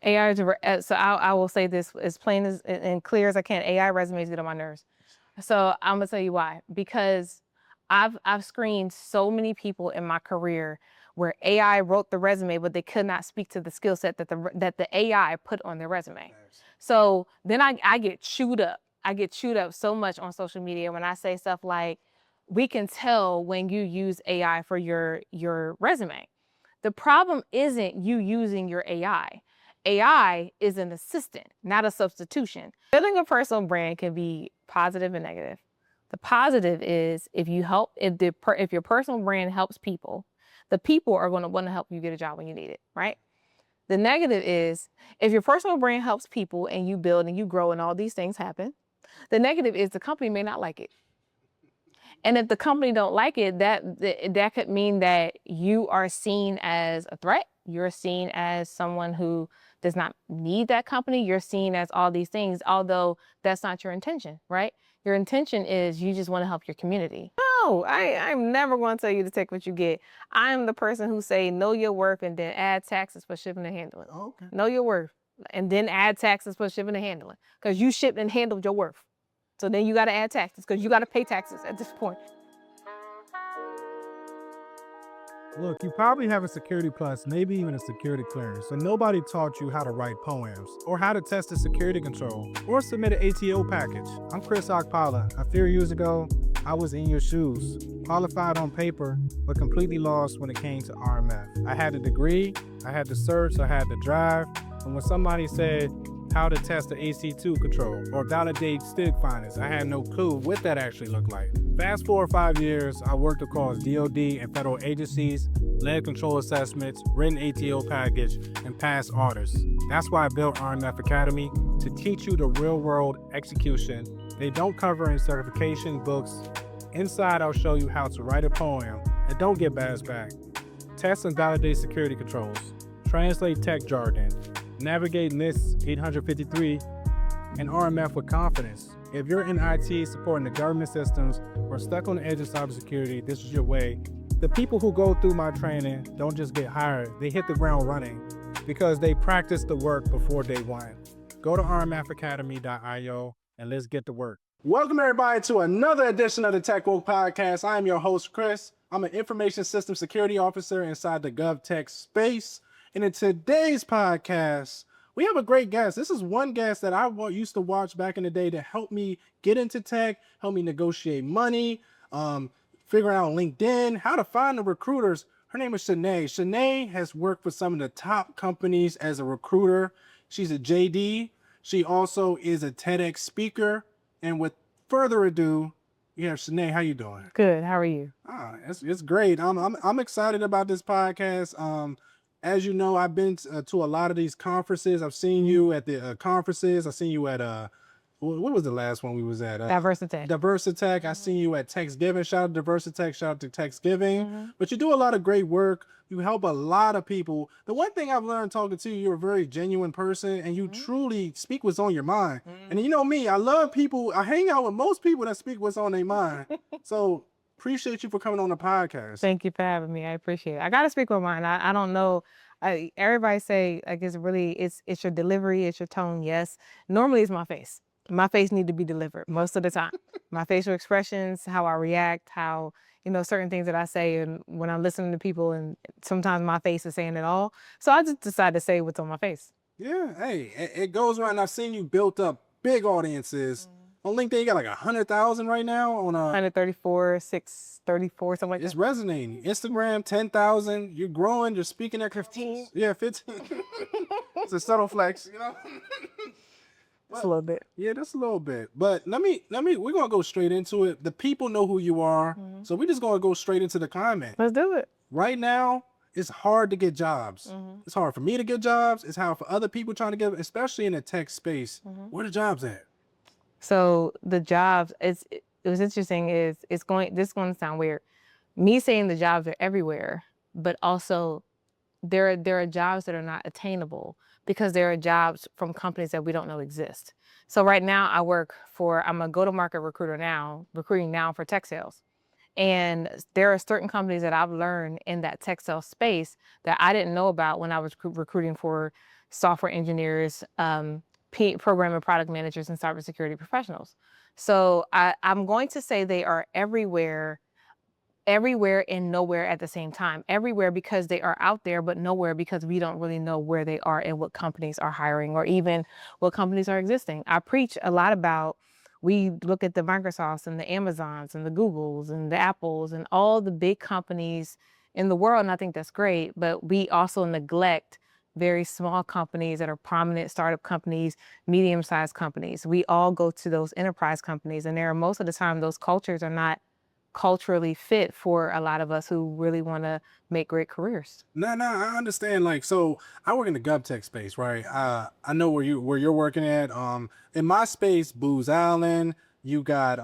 AI is, so I will say this as plain as and clear as I can. AI resumes get on my nerves. So I'm gonna tell you why. Because I've screened so many people in my career where AI wrote the resume, but they could not speak to the skill set that the AI put on their resume. So then I get chewed up. I get chewed up so much on social media when I say stuff like, we can tell when you use AI for your resume. The problem isn't you using your AI. AI is an assistant, not a substitution. Building a personal brand can be positive and negative. The positive is if your personal brand helps people, the people are going to want to help you get a job when you need it, right? The negative is if your personal brand helps people and you build and you grow and all these things happen, the negative is the company may not like it. And if the company don't like it, that could mean that you are seen as a threat. You're seen as someone who does not need that company. You're seen as all these things, although that's not your intention, right? Your intention is you just want to help your community. No, I'm never going to tell you to take what you get. I'm the person who say know your worth and then add taxes for shipping and handling. Okay. Know your worth and then add taxes for shipping and handling because you shipped and handled your worth. So then you got to add taxes because you got to pay taxes at this point. Look, you probably have a security plus, maybe even a security clearance, but nobody taught you how to write poems, or how to test a security control, or submit an ATO package. I'm Chris Okpala. A few years ago, I was in your shoes, qualified on paper, but completely lost when it came to RMF. I had the degree, I had the certs, I had the drive, and when somebody said how to test the AC2 control or validate STIG findings, I had no clue what that actually looked like. Fast forward 5 years, I worked across DoD and federal agencies, led control assessments, written ATO package, and passed audits. That's why I built RMF Academy, to teach you the real world execution they don't cover in certification books. Inside, I'll show you how to write a poem and don't get bashed back. Test and validate security controls, translate tech jargon, navigate NIST 853 and RMF with confidence. If you're in IT supporting the government systems or stuck on the edge of cybersecurity, this is your way. The people who go through my training don't just get hired, they hit the ground running because they practice the work before day one. Go to rmfacademy.io and let's get to work. Welcome everybody to another edition of the Tech Woke Podcast. I am your host, Chris. I'm an information system security officer inside the GovTech space. And in today's podcast, we have a great guest. This is one guest that I used to watch back in the day to help me get into tech, help me negotiate money, figure out LinkedIn, how to find the recruiters. Her name is Chenae. Chenae has worked for some of the top companies as a recruiter. She's a JD. She also is a TEDx speaker. And with further ado, yeah, Chenae, how you doing? Good. How are you? It's great. I'm excited about this podcast. As you know, I've been to a lot of these conferences. I've seen you at the conferences. I've seen you at, what was the last one we was at? Diversitech. Diversitech. I've seen you at Thanksgiving. Shout out to Diversitech. Shout out to Thanksgiving. But you do a lot of great work. You help a lot of people. The one thing I've learned talking to you, you're a very genuine person and you truly speak what's on your mind. And you know me, I love people. I hang out with most people that speak what's on their mind. So appreciate you for coming on the podcast. Thank you for having me. I appreciate it. I got to speak with mine. I don't know. Everybody say like it's your delivery, it's your tone. Yes. Normally it's my face. My face need to be delivered most of the time. My facial expressions, how I react, how, certain things that I say, and when I'm listening to people, and sometimes my face is saying it all. So I just decided to say what's on my face. Yeah, hey, it goes around. I've seen you built up big audiences. On LinkedIn, you got like 100,000 right now on 134, 634, something like that. It's resonating. Instagram, 10,000. You're growing. You're speaking at 15. Yeah, 15. It's a subtle flex, Just a little bit. Yeah, that's a little bit. But we're gonna go straight into it. The people know who you are, so we're just gonna go straight into the comment. Let's do it. Right now, it's hard to get jobs. It's hard for me to get jobs. It's hard for other people trying to get, especially in the tech space. Where the jobs at? So the jobs, it was interesting this is going to sound weird. Me saying the jobs are everywhere, but also there are jobs that are not attainable because there are jobs from companies that we don't know exist. So right now I'm a go-to-market recruiter now, recruiting now for tech sales. And there are certain companies that I've learned in that tech sales space that I didn't know about when I was recruiting for software engineers, program and product managers, and cybersecurity professionals. So I'm going to say they are everywhere and nowhere at the same time. Everywhere because they are out there, but nowhere because we don't really know where they are and what companies are hiring or even what companies are existing. I preach a lot about, we look at the Microsofts and the Amazons and the Googles and the Apples and all the big companies in the world, and I think that's great, but we also neglect very small companies that are prominent startup companies, medium-sized companies. We all go to those enterprise companies, and most of the time those cultures are not culturally fit for a lot of us who really want to make great careers. No, I understand. Like, so I work in the GovTech space, right? I know where you're working at. In my space, Booz Allen, you got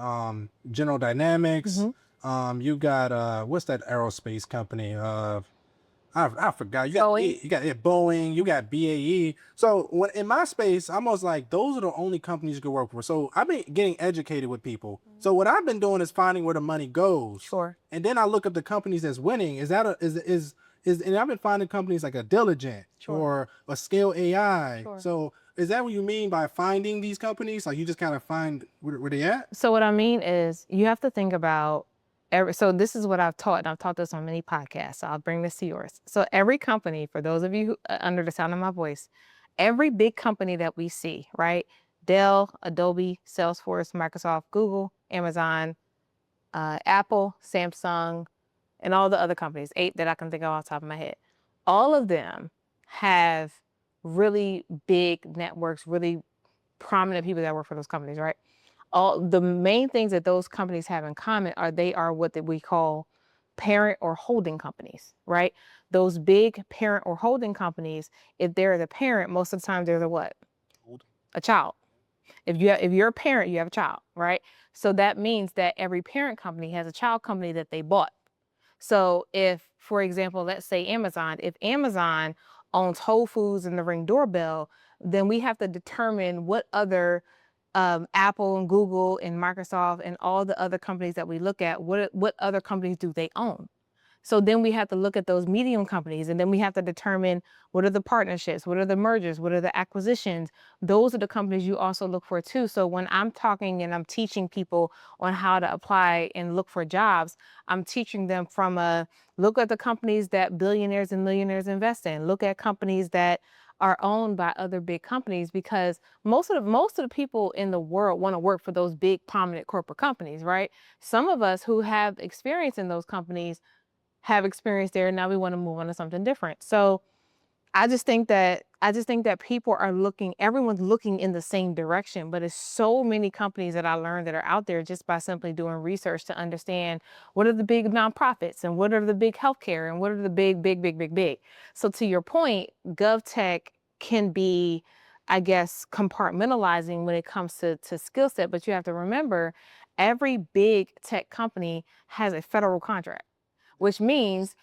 General Dynamics, Mhm. you got what's that aerospace company? I forgot. You got Boeing. you got Boeing, you got BAE. So when in my space, I'm almost like those are the only companies you can work for. So I've been getting educated with people. So what I've been doing is finding where the money goes, Sure. and then I look up the companies that's winning. Is that a is and I've been finding companies like a Diligent Sure. or a Scale AI. Sure. So is that what you mean by finding these companies? Like you just kind of find where they at? So what I mean is you have to think about so this is what I've taught, and I've taught this on many podcasts. So I'll bring this to yours. So every company, for those of you who, under the sound of my voice, every big company that we see, right? Dell, Adobe, Salesforce, Microsoft, Google, Amazon, Apple, Samsung, and all the other companies, 8 that I can think of off the top of my head. All of them have really big networks, really prominent people that work for those companies, right? All the main things that those companies have in common are they are what that we call parent or holding companies, right? Those big parent or holding companies, if they're the parent, most of the time they're the what? A child. If you're a parent, you have a child, right? So that means that every parent company has a child company that they bought. So if, for example, let's say Amazon, if Amazon owns Whole Foods and the Ring doorbell, then we have to determine what other Apple and Google and Microsoft and all the other companies that we look at, what other companies do they own? So then we have to look at those medium companies, and then we have to determine what are the partnerships, what are the mergers, what are the acquisitions. Those are the companies you also look for too. So when I'm talking and I'm teaching people on how to apply and look for jobs, I'm teaching them from a look at the companies that billionaires and millionaires invest in. Look at companies that are owned by other big companies, because most of the people in the world want to work for those big prominent corporate companies, right? Some of us who have experience in those companies have experience there. Now we want to move on to something different. So I just think that people are looking, everyone's looking in the same direction, but it's so many companies that I learned that are out there just by simply doing research to understand what are the big nonprofits and what are the big healthcare and what are the big. So to your point, GovTech can be, I guess, compartmentalizing when it comes to skill set, but you have to remember every big tech company has a federal contract, which means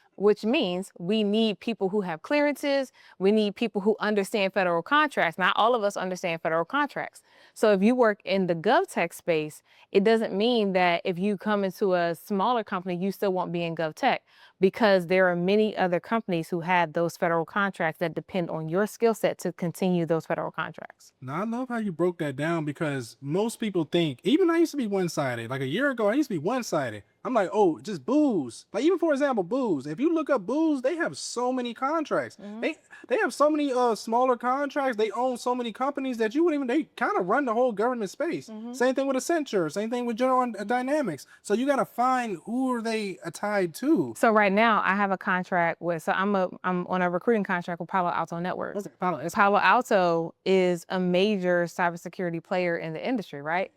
we need people who have clearances. We need people who understand federal contracts. Not all of us understand federal contracts. So if you work in the GovTech space, it doesn't mean that if you come into a smaller company, you still won't be in GovTech, because there are many other companies who have those federal contracts that depend on your skill set to continue those federal contracts. Now I love how you broke that down because most people think, even I used to be one sided. Like a year ago, I used to be one sided. I'm like, oh, just booze. Like even for example, booze. If you look up booze, they have so many contracts. Mhm. They have so many smaller contracts. They own so many companies that you wouldn't even. They kind of run the whole government space. Mhm. Same thing with Accenture. Same thing with General Dynamics. So you gotta find who are they tied to. So right now I have a contract with, so I'm on a recruiting contract with Palo Alto Networks. Okay, follow. Palo Alto is a major cybersecurity player in the industry, right?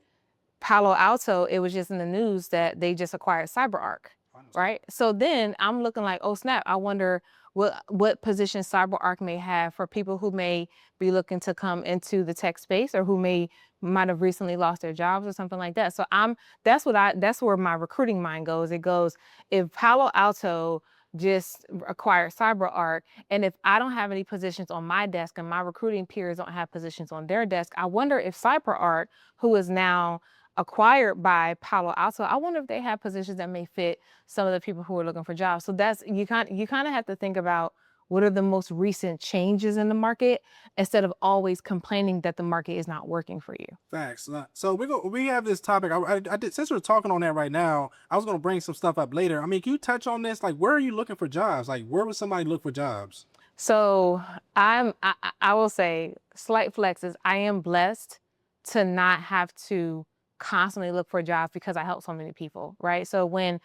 Palo Alto, it was just in the news that they just acquired CyberArk, right? So then I'm looking like, oh snap, I wonder what position CyberArk may have for people who may be looking to come into the tech space or who might have recently lost their jobs or something like that. So that's where my recruiting mind goes. It goes, if Palo Alto just acquired CyberArk, and if I don't have any positions on my desk and my recruiting peers don't have positions on their desk, I wonder if CyberArk, who is now acquired by Palo Alto, I wonder if they have positions that may fit some of the people who are looking for jobs. So that's you kind of have to think about what are the most recent changes in the market, instead of always complaining that the market is not working for you. Facts. So we have this topic. I did, since we're talking on that right now, I was gonna bring some stuff up later. I mean, can you touch on this? Like, where are you looking for jobs? Like, where would somebody look for jobs? So I will say, slight flex is, I am blessed to not have to constantly look for jobs because I help so many people, right? So when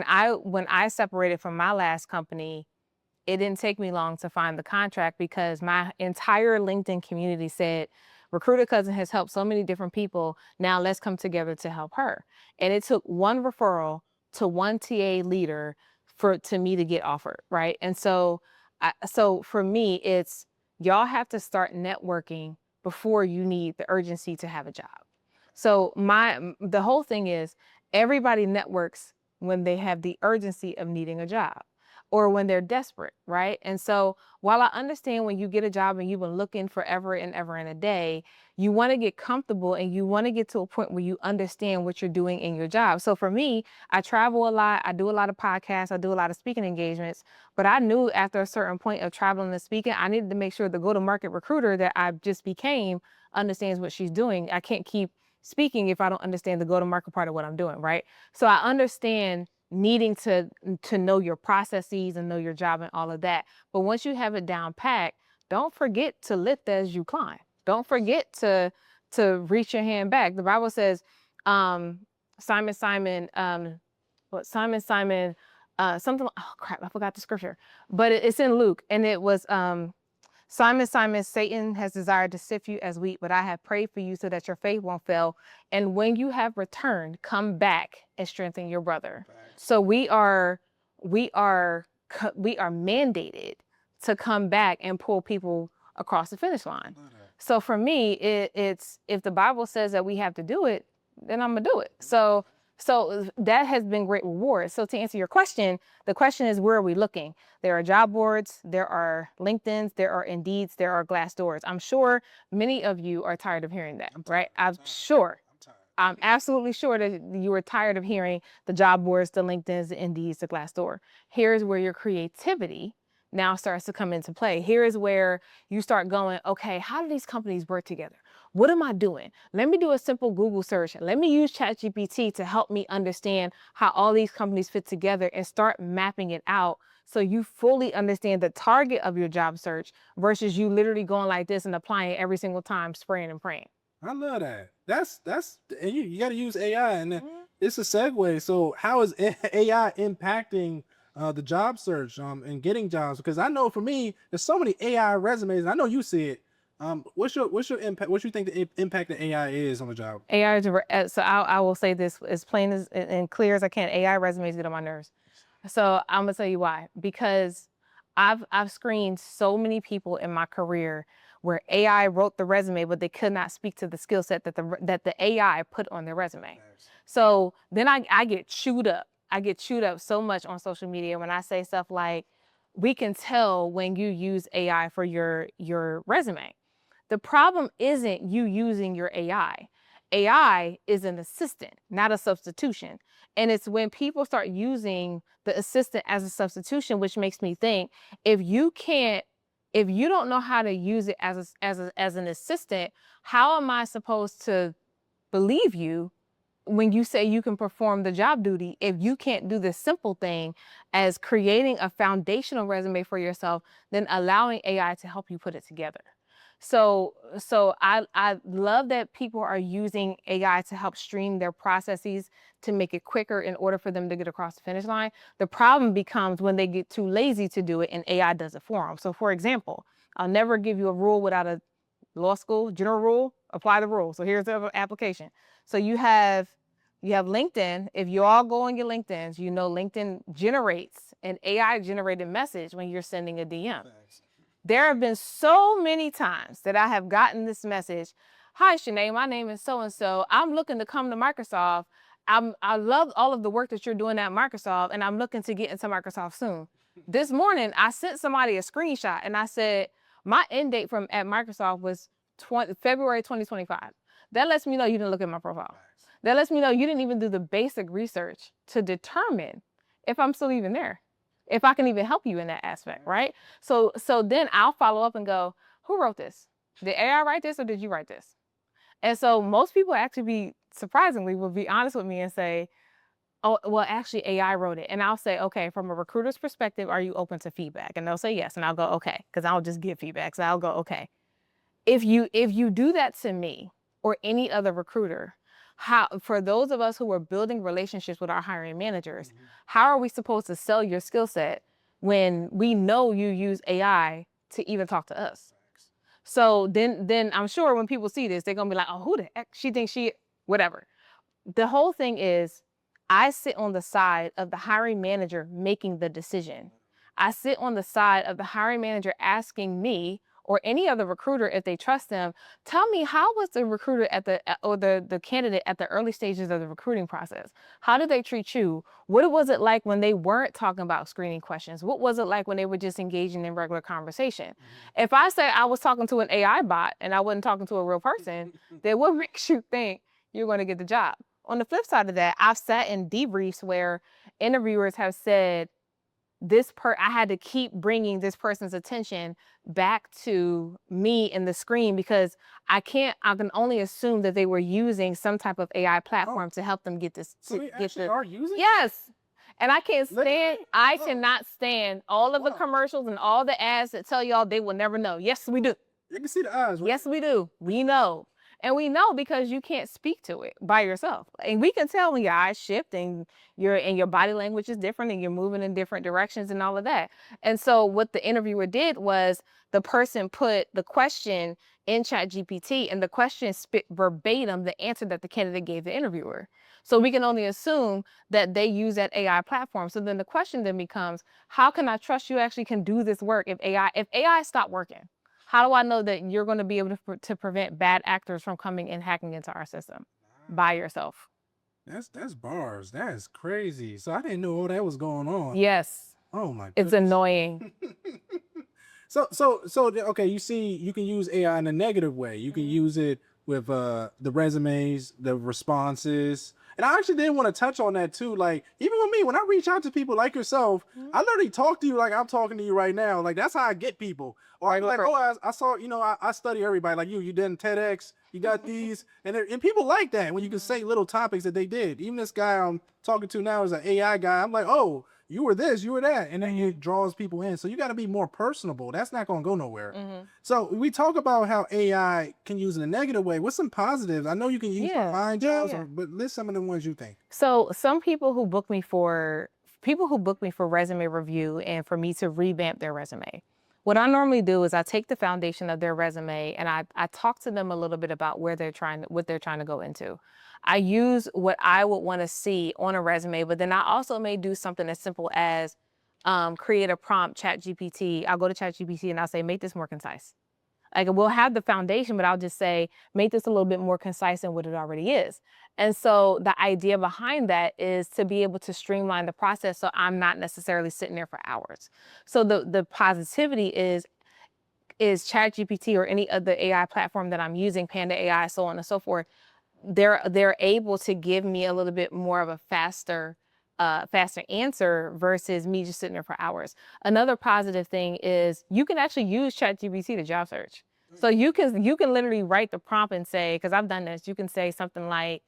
I separated from my last company, it didn't take me long to find the contract because my entire LinkedIn community said, Recruiter Cousin has helped so many different people. Now let's come together to help her. And it took one referral to one TA leader to me to get offered, right? And so for me, it's, y'all have to start networking before you need the urgency to have a job. So the whole thing is, everybody networks when they have the urgency of needing a job or when they're desperate, right? And so while I understand when you get a job and you've been looking forever and ever and a day, you want to get comfortable and you want to get to a point where you understand what you're doing in your job. So for me, I travel a lot, I do a lot of podcasts, I do a lot of speaking engagements, but I knew after a certain point of traveling and speaking, I needed to make sure the go-to-market recruiter that I just became understands what she's doing. I can't keep speaking if I don't understand the go-to-market part of what I'm doing, right? So I understand needing to know your processes and know your job and all of that. But once you have it down pat, don't forget to lift as you climb. Don't forget to reach your hand back. The Bible says, Simon, something. Oh crap, I forgot the scripture, but it's in Luke, and it was Simon, Simon, Satan has desired to sift you as wheat, but I have prayed for you so that your faith won't fail. And when you have returned, come back and strengthen your brother. Facts. So we are mandated to come back and pull people across the finish line. So for me, it's, if the Bible says that we have to do it, then I'm gonna do it. So that has been great reward. So to answer your question, the question is, where are we looking? There are job boards, there are LinkedIn's, there are Indeeds, there are Glassdoors. I'm sure many of you are tired of hearing that, right? I'm absolutely sure that you are tired of hearing the job boards, the LinkedIn's, the Indeeds, the Glassdoor. Here's where your creativity now starts to come into play. Here is where you start going, okay, how do these companies work together? What am I doing? Let me do a simple Google search. Let me use ChatGPT to help me understand how all these companies fit together and start mapping it out so you fully understand the target of your job search versus you literally going like this and applying it every single time, spraying and praying. I love that. That's and you got to use AI, and it's a segue. So how is AI impacting the job search and getting jobs? Because I know for me, there's so many AI resumes, and I know you see it. What's your impact? What you think the impact of AI is on the job? AI is, so I will say this as plain as and clear as I can. AI resumes get on my nerves. So I'm gonna tell you why. Because I've screened so many people in my career where AI wrote the resume, but they could not speak to the skill set that the AI put on their resume. So then I get chewed up. I get chewed up so much on social media when I say stuff like, we can tell when you use AI for your resume. The problem isn't you using your AI. AI is an assistant, not a substitution. And it's when people start using the assistant as a substitution, which makes me think, if you don't know how to use it as an assistant, how am I supposed to believe you when you say you can perform the job duty if you can't do the simple thing as creating a foundational resume for yourself, then allowing AI to help you put it together? So I love that people are using AI to help stream their processes to make it quicker in order for them to get across the finish line. The problem becomes when they get too lazy to do it and AI does it for them. So for example, I'll never give you a rule without a law school general rule. Apply the rule. So here's the application. So you have LinkedIn. If you all go on your LinkedIn's, you know LinkedIn generates an AI generated message when you're sending a DM. There have been so many times that I have gotten this message. Hi, Chenae, my name is so-and-so. I'm looking to come to Microsoft. I love all of the work that you're doing at Microsoft, and I'm looking to get into Microsoft soon. This morning, I sent somebody a screenshot, and I said, my end date at Microsoft was February 2025. That lets me know you didn't look at my profile. That lets me know you didn't even do the basic research to determine if I'm still even there. if I can even help you in that aspect, right? So then I'll follow up and go, who wrote this? Did AI write this or did you write this? And so most people actually surprisingly will be honest with me and say, oh, well, actually AI wrote it. And I'll say, okay, from a recruiter's perspective, are you open to feedback? And they'll say yes. And I'll go, okay, because I'll just give feedback. So I'll go, okay. If you do that to me or any other recruiter, how, for those of us who are building relationships with our hiring managers, how are we supposed to sell your skill set when we know you use AI to even talk to us? So then I'm sure when people see this, they're gonna be like, oh, who the heck? She thinks she, whatever. The whole thing is, I sit on the side of the hiring manager making the decision. I sit on the side of the hiring manager asking me or any other recruiter, if they trust them, tell me, how was the recruiter at the or the candidate at the early stages of the recruiting process? How did they treat you? What was it like when they weren't talking about screening questions? What was it like when they were just engaging in regular conversation? If I say I was talking to an AI bot and I wasn't talking to a real person, then what makes you think you're going to get the job? On the flip side of that, I've sat in debriefs where interviewers have said, I had to keep bringing this person's attention back to me in the screen because I can only assume that they were using some type of AI platform to help them get this. So they actually are using it? Yes. And I can't Let- stand, I cannot stand all of the commercials and all the ads that tell y'all they will never know. Yes, we do. You can see the eyes, right? Yes, we do. We know. And we know because you can't speak to it by yourself. And we can tell when your eyes shift and your body language is different and you're moving in different directions and all of that. And so what the interviewer did was the person put the question in ChatGPT and the question spit verbatim the answer that the candidate gave the interviewer. So we can only assume that they use that AI platform. So then the question then becomes, how can I trust you actually can do this work if AI stopped working? How do I know that you're going to be able to prevent bad actors from coming and hacking into our system by yourself? That's bars. That is crazy. So I didn't know all that was going on. Yes. Oh my It's goodness. annoying. Okay, you see, you can use AI in a negative way. You can use it with the resumes, the responses. And I actually did want to touch on that too. Like, even with me, when I reach out to people like yourself, I literally talk to you like I'm talking to you right now. Like, that's how I get people. Or I'm like, oh, I saw, I study everybody. Like you did in TEDx, you got these. And people like that when you can say little topics that they did. Even this guy I'm talking to now is an AI guy. I'm like, oh, you were this, you were that, and then it draws people in. So you got to be more personable. That's not going to go nowhere. So we talk about how AI can use in a negative way. What's some positives? I know you can use for fine jobs, but list some of the ones you think. So some people who book me for resume review and for me to revamp their resume. What I normally do is I take the foundation of their resume and I talk to them a little bit about what they're trying to go into. I use what I would want to see on a resume, but then I also may do something as simple as create a prompt, ChatGPT. I'll go to ChatGPT and I'll say, make this more concise. Like, we'll have the foundation, but I'll just say, make this a little bit more concise than what it already is. And so the idea behind that is to be able to streamline the process so I'm not necessarily sitting there for hours. So the positivity is ChatGPT or any other AI platform that I'm using, Panda AI, so on and so forth, they're able to give me a little bit more of a faster answer versus me just sitting there for hours. Another positive thing is you can actually use ChatGPT to job search. So you can literally write the prompt and say, because I've done this, you can say something like,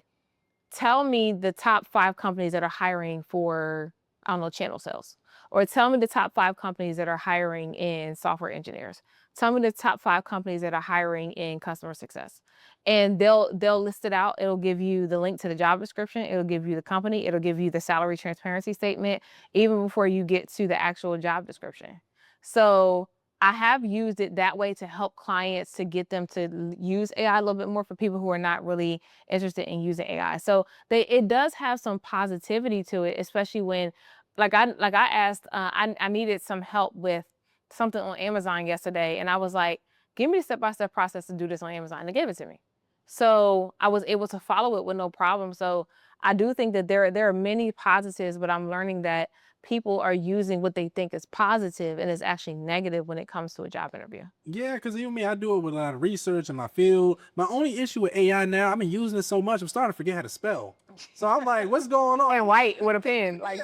tell me the top 5 companies that are hiring for, I don't know, channel sales. Or tell me the top 5 companies that are hiring in software engineers. Tell me the top 5 companies that are hiring in customer success. And they'll list it out. It'll give you the link to the job description. It'll give you the company. It'll give you the salary transparency statement, even before you get to the actual job description. So I have used it that way to help clients, to get them to use AI a little bit more for people who are not really interested in using AI. So it does have some positivity to it, especially when, like I asked, I needed some help with something on Amazon yesterday, and I was like, give me a step-by-step process to do this on Amazon, and they gave it to me. So I was able to follow it with no problem. So I do think that there are many positives, but I'm learning that people are using what they think is positive and is actually negative when it comes to a job interview. Yeah, because even me, I do it with a lot of research in my field. My only issue with AI now, I've been using it so much, I'm starting to forget how to spell. So I'm like, what's going on? And white with a pen, like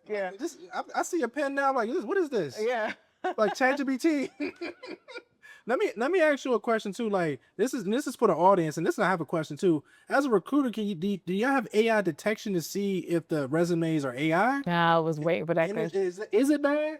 Yeah. yeah, I see a pen now. I'm like, what is this? yeah. Like ChatGPT. Let me ask you a question too. Like this is for the audience, and I have a question too. As a recruiter, do y'all have AI detection to see if the resumes are AI? I was waiting for that And question. is it bad?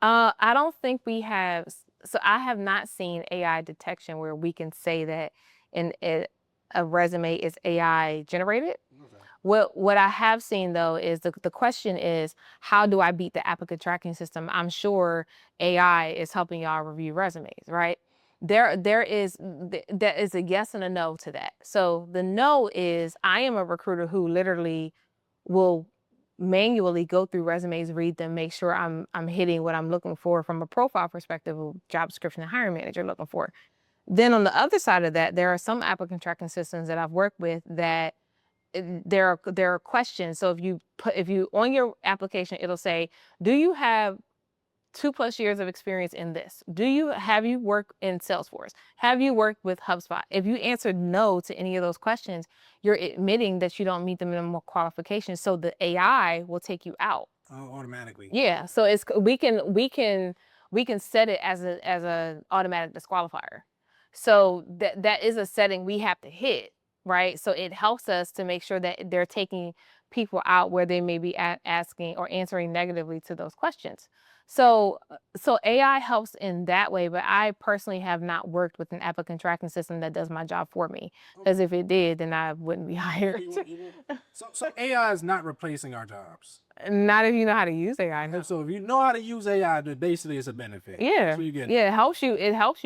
I don't think we have. So I have not seen AI detection where we can say that a resume is AI generated. Okay. What I have seen though is the question is, how do I beat the applicant tracking system? I'm sure AI is helping y'all review resumes, right? There is a yes and a no to that. So the no is, I am a recruiter who literally will manually go through resumes, read them, make sure I'm hitting what I'm looking for from a profile perspective of job description and hiring manager looking for. Then on the other side of that, there are some applicant tracking systems that I've worked with that there are questions. So if you on your application, it'll say, do you have 2+ years of experience in this? Have you worked in Salesforce? Have you worked with HubSpot? If you answered no to any of those questions, you're admitting that you don't meet the minimum qualifications. So the AI will take you out. Oh, automatically. Yeah. So we can set it as a automatic disqualifier. So that is a setting we have to hit, right? So it helps us to make sure that they're taking people out where they may be asking or answering negatively to those questions. So AI helps in that way, but I personally have not worked with an applicant tracking system that does my job for me. Because if it did, then I wouldn't be hired. So AI is not replacing our jobs. Not if you know how to use AI. No. So if you know how to use AI, then basically it's a benefit. Yeah. That's what you get. Yeah, it helps you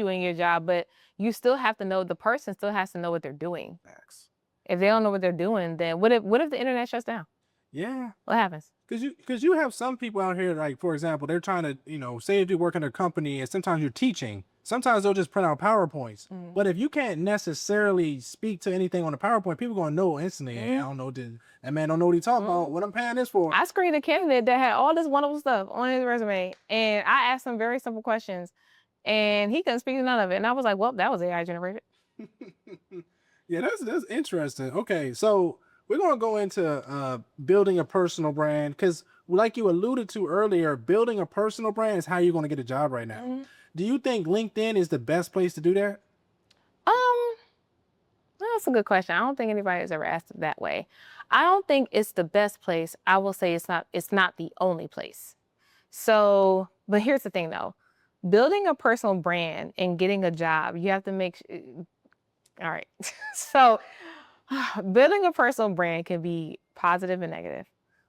in your job, but you still have to know, the person still has to know what they're doing. Facts. If they don't know what they're doing, then what if the internet shuts down? Yeah. What happens? Because you have some people out here, like, for example, they're trying to, say if you work in a company and sometimes you're teaching, sometimes they'll just print out PowerPoints. Mhm. But if you can't necessarily speak to anything on the PowerPoint, people going to know instantly. Hey, I don't know, that man don't know what he's talking about. What I'm paying this for. I screened a candidate that had all this wonderful stuff on his resume, and I asked him very simple questions, and he couldn't speak to none of it. And I was like, well, that was AI generated. Yeah, that's interesting. Okay, so we're going to go into building a personal brand, because like you alluded to earlier, building a personal brand is how you're going to get a job right now. Mm-hmm. Do you think LinkedIn is the best place to do that? That's a good question. I don't think anybody has ever asked it that way. I don't think it's the best place. I will say it's not the only place. So, but here's the thing though. Building a personal brand and getting a job, you have to make all right. So, building a personal brand can be positive and negative.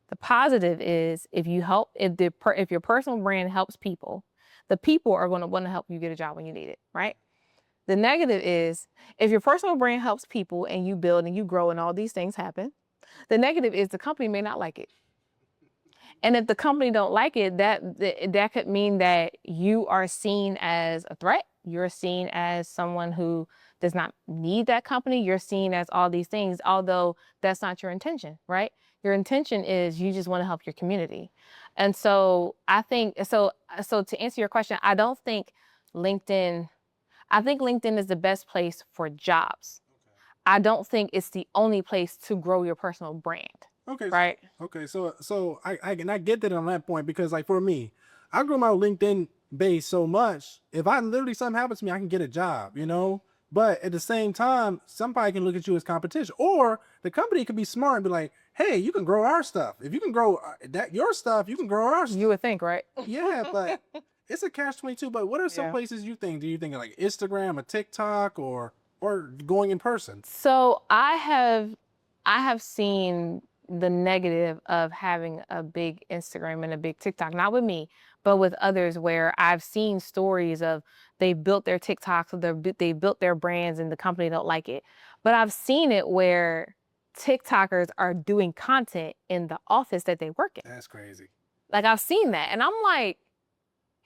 The positive is if your personal brand helps people, the people are going to want to help you get a job when you need it, right? The negative is if your personal brand helps people and you build and you grow and all these things happen, the negative is the company may not like it. And if the company don't like it, that could mean that you are seen as a threat. You're seen as someone who does not need that company. You're seen as all these things, although that's not your intention, right? Your intention is you just want to help your community. And so I think, so to answer your question, I think LinkedIn is the best place for jobs. Okay. I don't think it's the only place to grow your personal brand. Okay. Right. Okay. So I get that on that point, because like for me, I grew my LinkedIn base so much. If literally something happens to me, I can get a job, But at the same time, somebody can look at you as competition, or the company could be smart and be like, "Hey, you can grow our stuff. If you can grow your stuff, you can grow our stuff." You would think, right? Yeah, but it's a catch-22. But what are some places you think? Do you think like Instagram or TikTok or going in person? So I have seen the negative of having a big Instagram and a big TikTok, not with me, but with others, where I've seen stories of they built their TikToks or they built their brands and the company don't like it. But I've seen it where TikTokers are doing content in the office that they work in. That's crazy. Like I've seen that, and I'm like,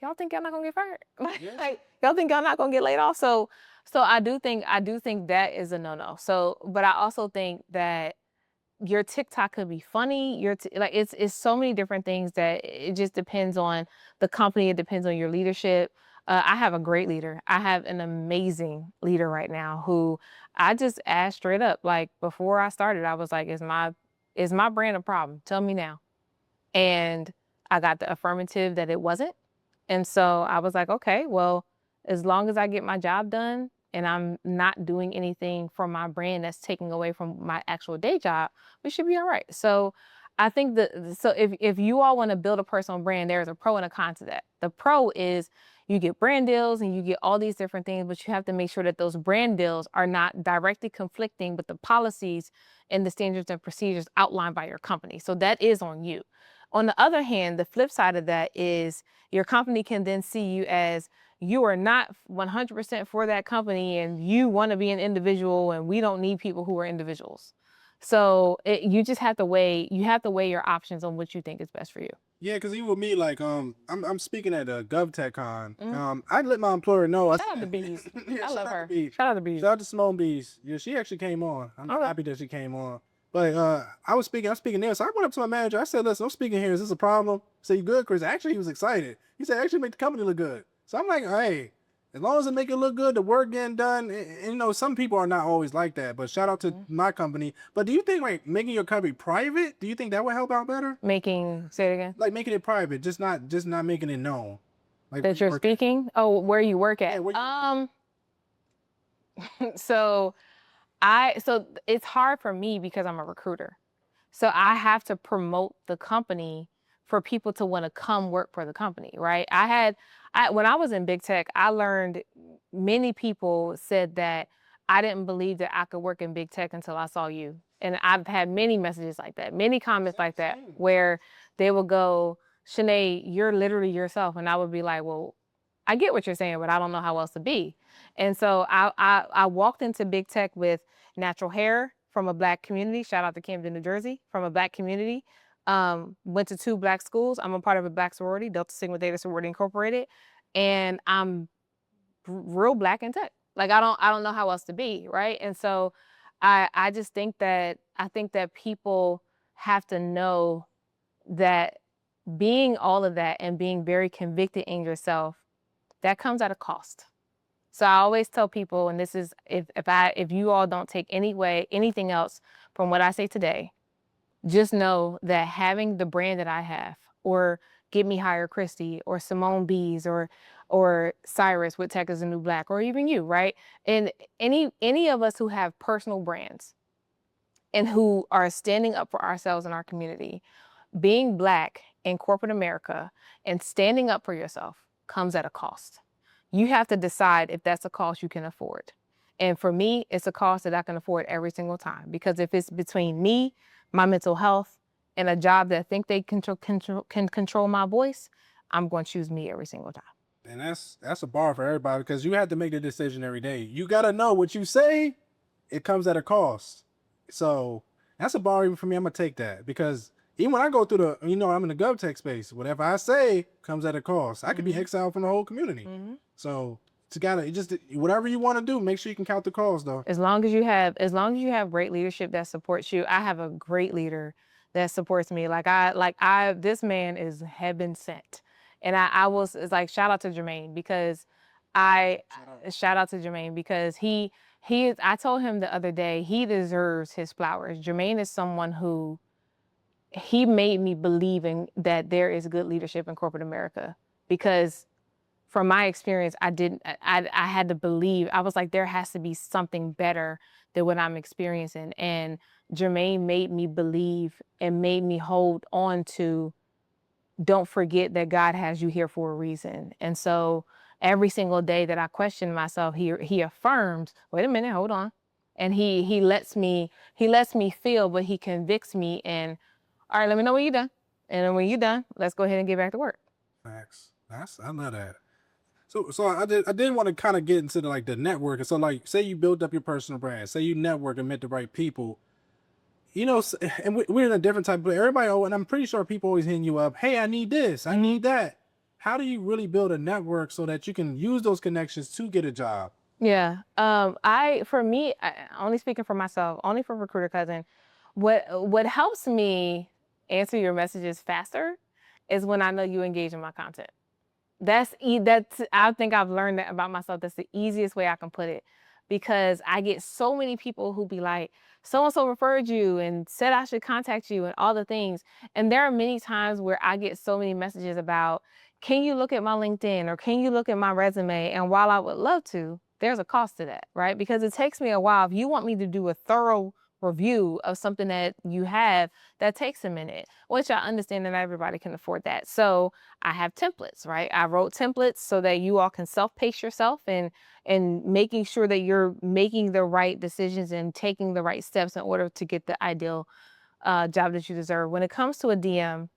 y'all think y'all not gonna get fired? Like y'all think y'all not gonna get laid off? So I do think that is a no-no. So, but I also think that your TikTok could be funny. Like it's so many different things that it just depends on the company. It depends on your leadership. I have a great leader. I have an amazing leader right now who I just asked straight up. Like before I started, I was like, is my brand a problem? Tell me now." And I got the affirmative that it wasn't. And so I was like, okay, well, as long as I get my job done and I'm not doing anything for my brand that's taking away from my actual day job, we should be all right. So I think so if you all want to build a personal brand, there's a pro and a con to that. The pro is you get brand deals and you get all these different things, but you have to make sure that those brand deals are not directly conflicting with the policies and the standards and procedures outlined by your company. So that is on you. On the other hand, the flip side of that is your company can then see you as you are not 100% for that company and you want to be an individual and we don't need people who are individuals. So you just have to weigh your options on what you think is best for you. Yeah, because even with me, like, I'm speaking at a GovTechCon. Mhm. I let my employer know. I Shout out to said, Bees. yeah, I shout love out to her. Bees. Shout out to Bees. Shout out to Simone Bees. Yeah, she actually came on. I'm Okay. happy that she came on. But I'm speaking there. So I went up to my manager. I said, listen, I'm speaking here. Is this a problem? I said, you good, Chris? Actually, he was excited. He said, actually make the company look good. So I'm like, hey, as long as it make it look good, the work getting done. And, you know, some people are not always like that. But shout out to my company. But do you think like making your company private, do you think that would help out better? Say it again. Like making it private, just not making it known. Like That you're speaking? Oh, where you work at? Yeah, So it's hard for me because I'm a recruiter. So I have to promote the company for people to want to come work for the company, right? When I was in big tech, I learned many people said that I didn't believe that I could work in big tech until I saw you. And I've had many messages like that, many comments like that, where they will go, "Chenae, you're literally yourself." And I would be like, well, I get what you're saying, but I don't know how else to be. And so I walked into big tech with natural hair from a Black community. Shout out to Camden, New Jersey, from a Black community. Went to 2 Black schools. I'm a part of a Black sorority, Delta Sigma Theta Sorority Incorporated, and I'm real Black in tech. Like I don't know how else to be, right? And so I just think that people have to know that being all of that and being very convicted in yourself, that comes at a cost. So I always tell people, and this is if you all don't take anything else from what I say today, just know that having the brand that I have, or Get Me Higher Christy, or Simone Bees, or Cyrus with Tech is a New Black, or even you, right? And any of us who have personal brands and who are standing up for ourselves in our community, being Black in corporate America and standing up for yourself comes at a cost. You have to decide if that's a cost you can afford. And for me, it's a cost that I can afford every single time. Because if it's between me, my mental health, and a job that I think they can control my voice, I'm going to choose me every single time. And that's a bar for everybody because you have to make the decision every day. You got to know what you say, it comes at a cost. So that's a bar even for me. I'm going to take that because even when I go through I'm in the GovTech space, whatever I say comes at a cost. I could be exiled from the whole community. So whatever you want to do, make sure you can count the cost though. As long as you have great leadership that supports you. I have a great leader that supports me. This man is heaven sent. And it's like, shout out to Jermaine because shout out to Jermaine because I told him the other day, he deserves his flowers. Jermaine is someone who he made me believe in that there is good leadership in corporate America because from my experience, I had to believe. I was like, there has to be something better than what I'm experiencing. And Jermaine made me believe and made me hold on to, don't forget that God has you here for a reason. And so every single day that I question myself, he affirms, wait a minute, hold on. And he lets me feel, but he convicts me and, all right, let me know when you're done. And then when you're done, let's go ahead and get back to work. Facts. I love that. So I did want to kind of get into the network. So like, say you build up your personal brand, say you network and met the right people, and we're in a different type, but everybody, and I'm pretty sure people always hitting you up. Hey, I need this, I need that. How do you really build a network so that you can use those connections to get a job? Yeah. For me, only speaking for myself, only for Recruiter Cousin, What helps me answer your messages faster is when I know you engage in my content. That's I think I've learned that about myself. That's the easiest way I can put it, because I get so many people who be like, so and so referred you and said I should contact you and all the things. And there are many times where I get so many messages about, can you look at my LinkedIn or can you look at my resume? And while I would love to, there's a cost to that, right? Because it takes me a while. If you want me to do a thorough review of something that you have, that takes a minute, which I understand that everybody can afford that. So I have templates, right? I wrote templates so that you all can self-pace yourself and making sure that you're making the right decisions and taking the right steps in order to get the ideal job that you deserve. When it comes to a DM,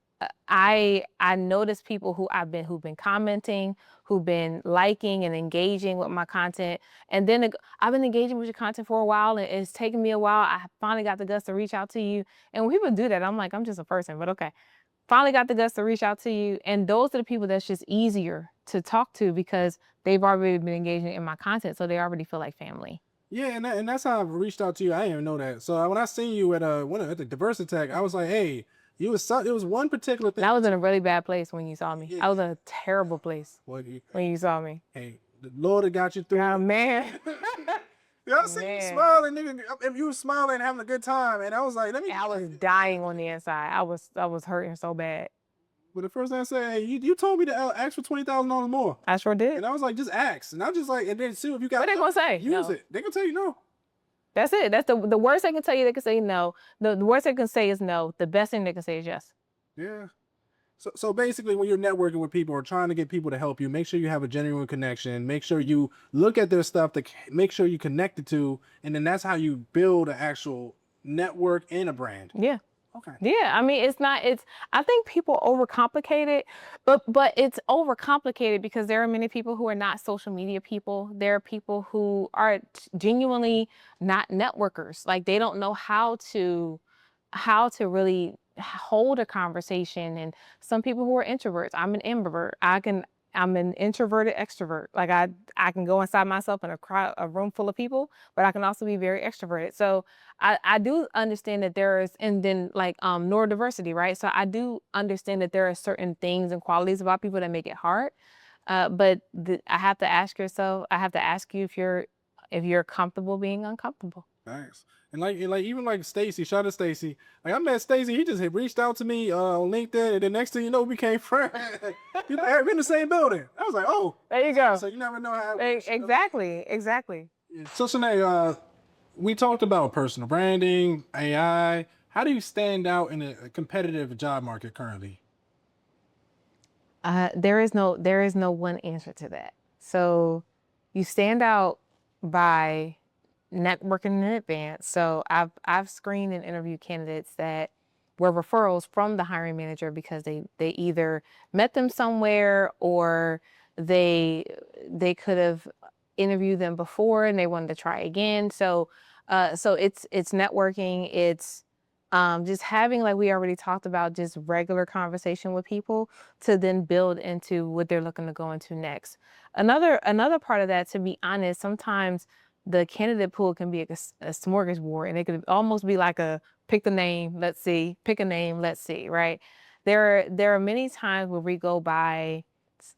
I notice people who've been commenting, who've been liking and engaging with my content, and then I've been engaging with your content for a while, and it's taken me a while. I finally got the guts to reach out to you, and when people do that, I'm like, I'm just a person, but okay. Finally got the guts to reach out to you, and those are the people that's just easier to talk to because they've already been engaging in my content, so they already feel like family. Yeah, and that's how I reached out to you. I didn't even know that. So when I seen you at at the Diversity Tech, I was like, hey, it was one particular thing. And I was in a really bad place when you saw me. Yeah. I was in a terrible place when you saw me. Hey, the Lord had got you through. Oh, it. man. I see you smiling, nigga. If you were smiling, having a good time, and I was like, I was dying on the inside. I was hurting so bad. But the first thing I said, hey, you told me to ask for $20,000 more. I sure did. And I was like, just ask. And I was just like, and then see if you got. What they gonna say? Use No. it. They gonna tell you no. That's it. That's the worst they can tell you. They can say no. The worst they can say is no. The best thing they can say is yes. Yeah. So basically, when you're networking with people or trying to get people to help you, make sure you have a genuine connection. Make sure you look at their stuff to make sure you connect it to, and then that's how you build an actual network and a brand. Yeah. Okay. Yeah, I mean, I think people overcomplicate it, but it's overcomplicated because there are many people who are not social media people. There are people who are genuinely not networkers. Like they don't know how to really hold a conversation. And some people who are introverts, I'm an ambivert. I'm an introverted extrovert. Like I can go inside myself in a room full of people, but I can also be very extroverted. So I do understand that there is, and then like neurodiversity, right? So I do understand that there are certain things and qualities about people that make it hard. But I have to ask you if you're comfortable being uncomfortable. Thanks. And even like Stacy, shout out to Stacy. Like I met Stacy, he just had reached out to me on LinkedIn, and the next thing you know, we became friends. We're in the same building. I was like, oh, there you go. So you never know how. Exactly. So Chenae, we talked about personal branding, AI. How do you stand out in a competitive job market currently? There is no one answer to that. So you stand out by networking in advance. So I've screened and interviewed candidates that were referrals from the hiring manager because they either met them somewhere or they could have interviewed them before and they wanted to try again. So it's networking. It's just having, like we already talked about, just regular conversation with people to then build into what they're looking to go into next. Another part of that, to be honest, sometimes the candidate pool can be a smorgasbord, and it could almost be like a pick a name, let's see, right? There are many times where we go by,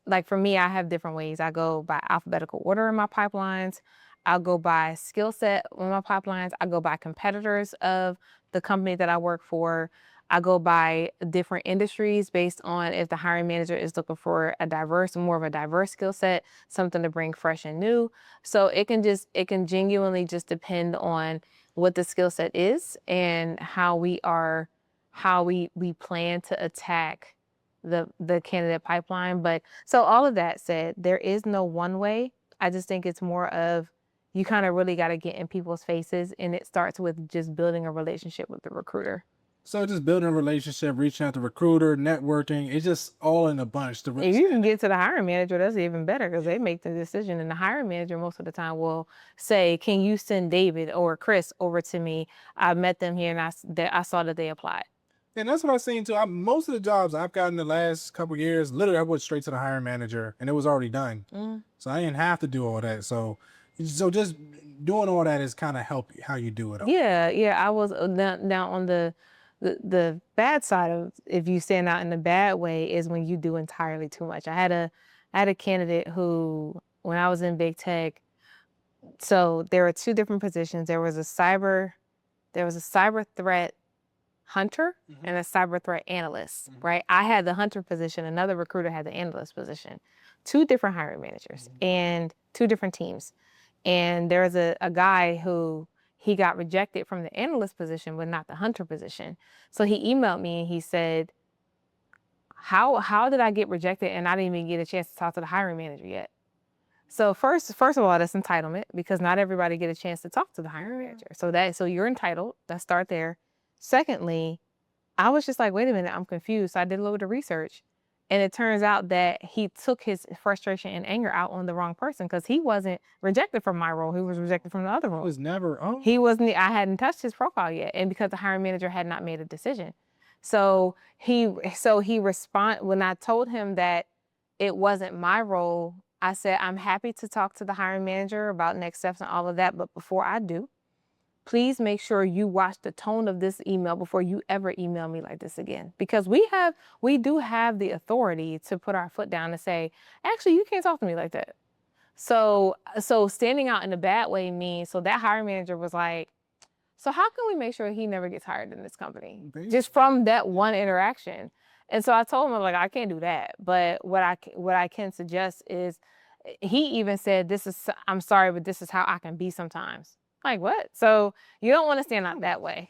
like for me, I have different ways. I go by alphabetical order in my pipelines. I'll go by skill set in my pipelines. I go by competitors of the company that I work for. I go by different industries based on if the hiring manager is looking for more of a diverse skill set, something to bring fresh and new. So it can genuinely just depend on what the skill set is and how we plan to attack the candidate pipeline. But so all of that said, there is no one way. I just think it's more of, you kind of really got to get in people's faces, and it starts with just building a relationship with the recruiter. So just building a relationship, reaching out to recruiter, networking, it's just all in a bunch. If you can get to the hiring manager, that's even better because they make the decision. And the hiring manager most of the time will say, can you send David or Chris over to me? I met them here and I saw that they applied. And that's what I've seen too. Most of the jobs I've gotten the last couple of years, literally I went straight to the hiring manager and it was already done. So I didn't have to do all that. So So just doing all that is kind of help how you do it. Yeah. I was now on the bad side of if you stand out in the bad way is when you do entirely too much. I had a candidate who, when I was in big tech, so there were two different positions. There was a cyber threat hunter and a cyber threat analyst, right? I had the hunter position, another recruiter had the analyst position. Two different hiring managers and two different teams. And there was a guy who he got rejected from the analyst position, but not the hunter position. So he emailed me and he said, how did I get rejected and I didn't even get a chance to talk to the hiring manager yet? So first of all, that's entitlement because not everybody get a chance to talk to the hiring manager. So you're entitled. Let's start there. Secondly, I was just like, wait a minute, I'm confused. So I did a little bit of research. And it turns out that he took his frustration and anger out on the wrong person because he wasn't rejected from my role. He was rejected from the other role. Was never. Oh. He wasn't, I hadn't touched his profile yet. And because the hiring manager had not made a decision. So he when I told him that it wasn't my role, I said, I'm happy to talk to the hiring manager about next steps and all of that. But before I do, please make sure you watch the tone of this email before you ever email me like this again. Because we do have the authority to put our foot down and say, actually, you can't talk to me like that. So standing out in a bad way means, so that hiring manager was like, so how can we make sure he never gets hired in this company? Just from that one interaction. And so I told him, like, I can't do that. But what I can suggest is, he even said, I'm sorry, but this is how I can be sometimes. Like, what? So you don't want to stand out that way.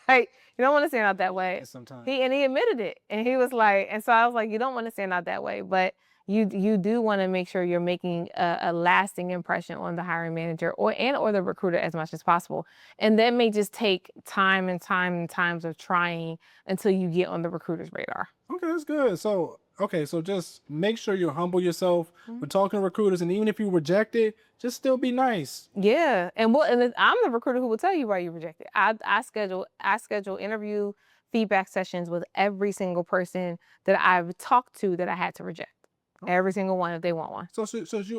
Like, you don't want to stand out that way. Sometimes. He admitted it. And he was like, and so I was like, you don't want to stand out that way. But you do want to make sure you're making a lasting impression on the hiring manager or the recruiter as much as possible. And that may just take time and times of trying until you get on the recruiter's radar. Okay, that's good. So just make sure you humble yourself when talking to recruiters, and even if you reject it, just still be nice. Yeah, and I'm the recruiter who will tell you why you rejected. I schedule interview feedback sessions with every single person that I've talked to that I had to reject. Every single one if they want one. So should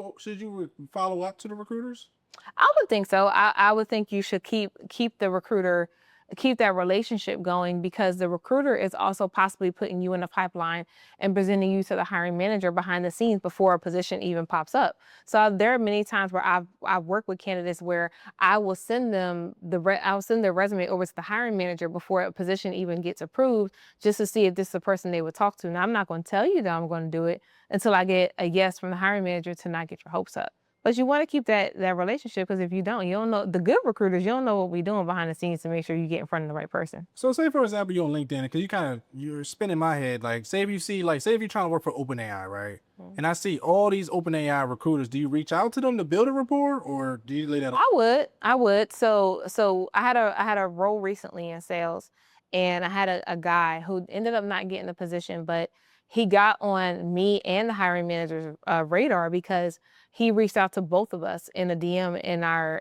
you follow up to the recruiters? I would think so. I would think you should keep that relationship going, because the recruiter is also possibly putting you in a pipeline and presenting you to the hiring manager behind the scenes before a position even pops up. So there are many times where I've worked with candidates where I will send them I'll send their resume over to the hiring manager before a position even gets approved, just to see if this is the person they would talk to. Now, I'm not going to tell you that I'm going to do it until I get a yes from the hiring manager to not get your hopes up. But you want to keep that relationship, because if you don't know, the good recruiters, you don't know what we're doing behind the scenes to make sure you get in front of the right person. So say, for example, you're on LinkedIn, because you're spinning my head. Like, say if you're trying to work for OpenAI, right? And I see all these OpenAI recruiters. Do you reach out to them to build a rapport, or do you lay that? I would. So I had a role recently in sales, and I had a guy who ended up not getting the position, but he got on me and the hiring manager's radar because he reached out to both of us in a DM on our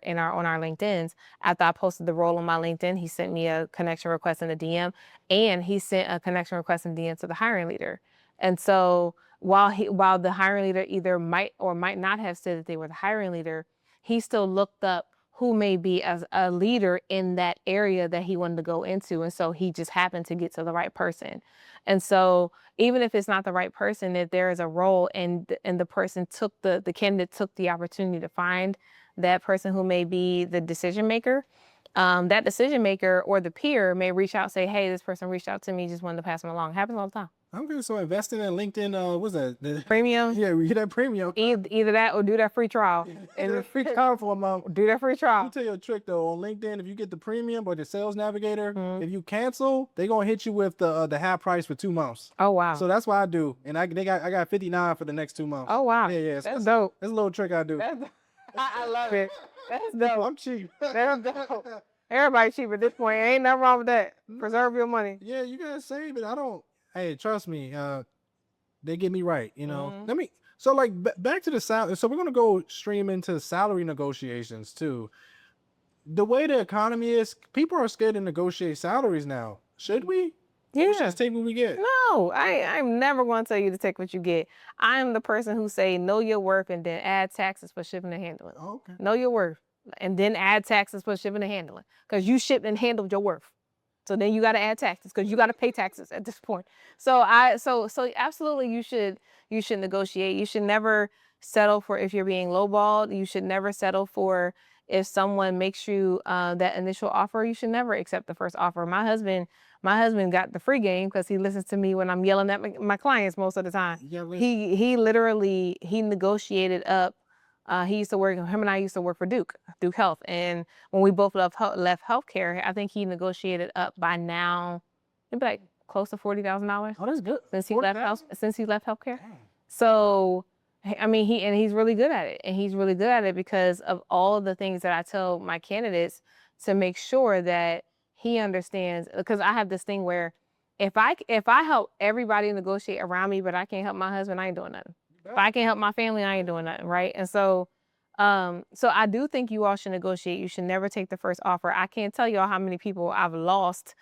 LinkedIn's. After I posted the role on my LinkedIn, he sent me a connection request in the DM, and he sent a connection request in DM to the hiring leader. And so while the hiring leader either might or might not have said that they were the hiring leader, he still looked up who may be as a leader in that area that he wanted to go into. And so he just happened to get to the right person. And so even if it's not the right person, if there is a role and the person the candidate took the opportunity to find that person who may be the decision maker, that decision maker or the peer may reach out and say, hey, this person reached out to me, just wanted to pass them along. It happens all the time. Okay, so investing in LinkedIn, what's that? The Premium? Yeah, we get that premium. Either that or do that free trial. And the free trial for a month. Do that free trial. Let me tell you a trick though. On LinkedIn, if you get the premium or the sales navigator, if you cancel, they're gonna hit you with the half price for 2 months. Oh wow. So that's what I do. And I got 59 for the next 2 months. Oh wow. Yeah. That's dope. That's a little trick I do. I love it. That's dope. I'm cheap. That's dope. Everybody cheap at this point. Ain't nothing wrong with that. Preserve your money. Yeah, you gotta save it. Hey, trust me. They get me right, So like back to the salary. So we're gonna go stream into salary negotiations too. The way the economy is, people are scared to negotiate salaries now. Should we? We should Yeah. just take what we get. No, I'm never going to tell you to take what you get. I am the person who say know your worth and then add taxes for shipping and handling. Oh, okay. Know your worth and then add taxes for shipping and handling because you shipped and handled your worth. So then you got to add taxes because you got to pay taxes at this point. So absolutely you should negotiate. You should never settle for if you're being lowballed. You should never settle for if someone makes you that initial offer. You should never accept the first offer. My husband got the free game because he listens to me when I'm yelling at my clients most of the time. Yeah, He literally negotiated up. Him and I used to work for Duke Health, and when we both left healthcare, I think he negotiated up by now, maybe like close to $40,000. Oh, that's good. Since he left healthcare. Dang. So, I mean, he's really good at it, and he's really good at it because of all of the things that I tell my candidates to make sure that he understands. Because I have this thing where if I help everybody negotiate around me, but I can't help my husband, I ain't doing nothing. If I can't help my family, I ain't doing nothing, right? And so I do think you all should negotiate. You should never take the first offer. I can't tell y'all how many people I've lost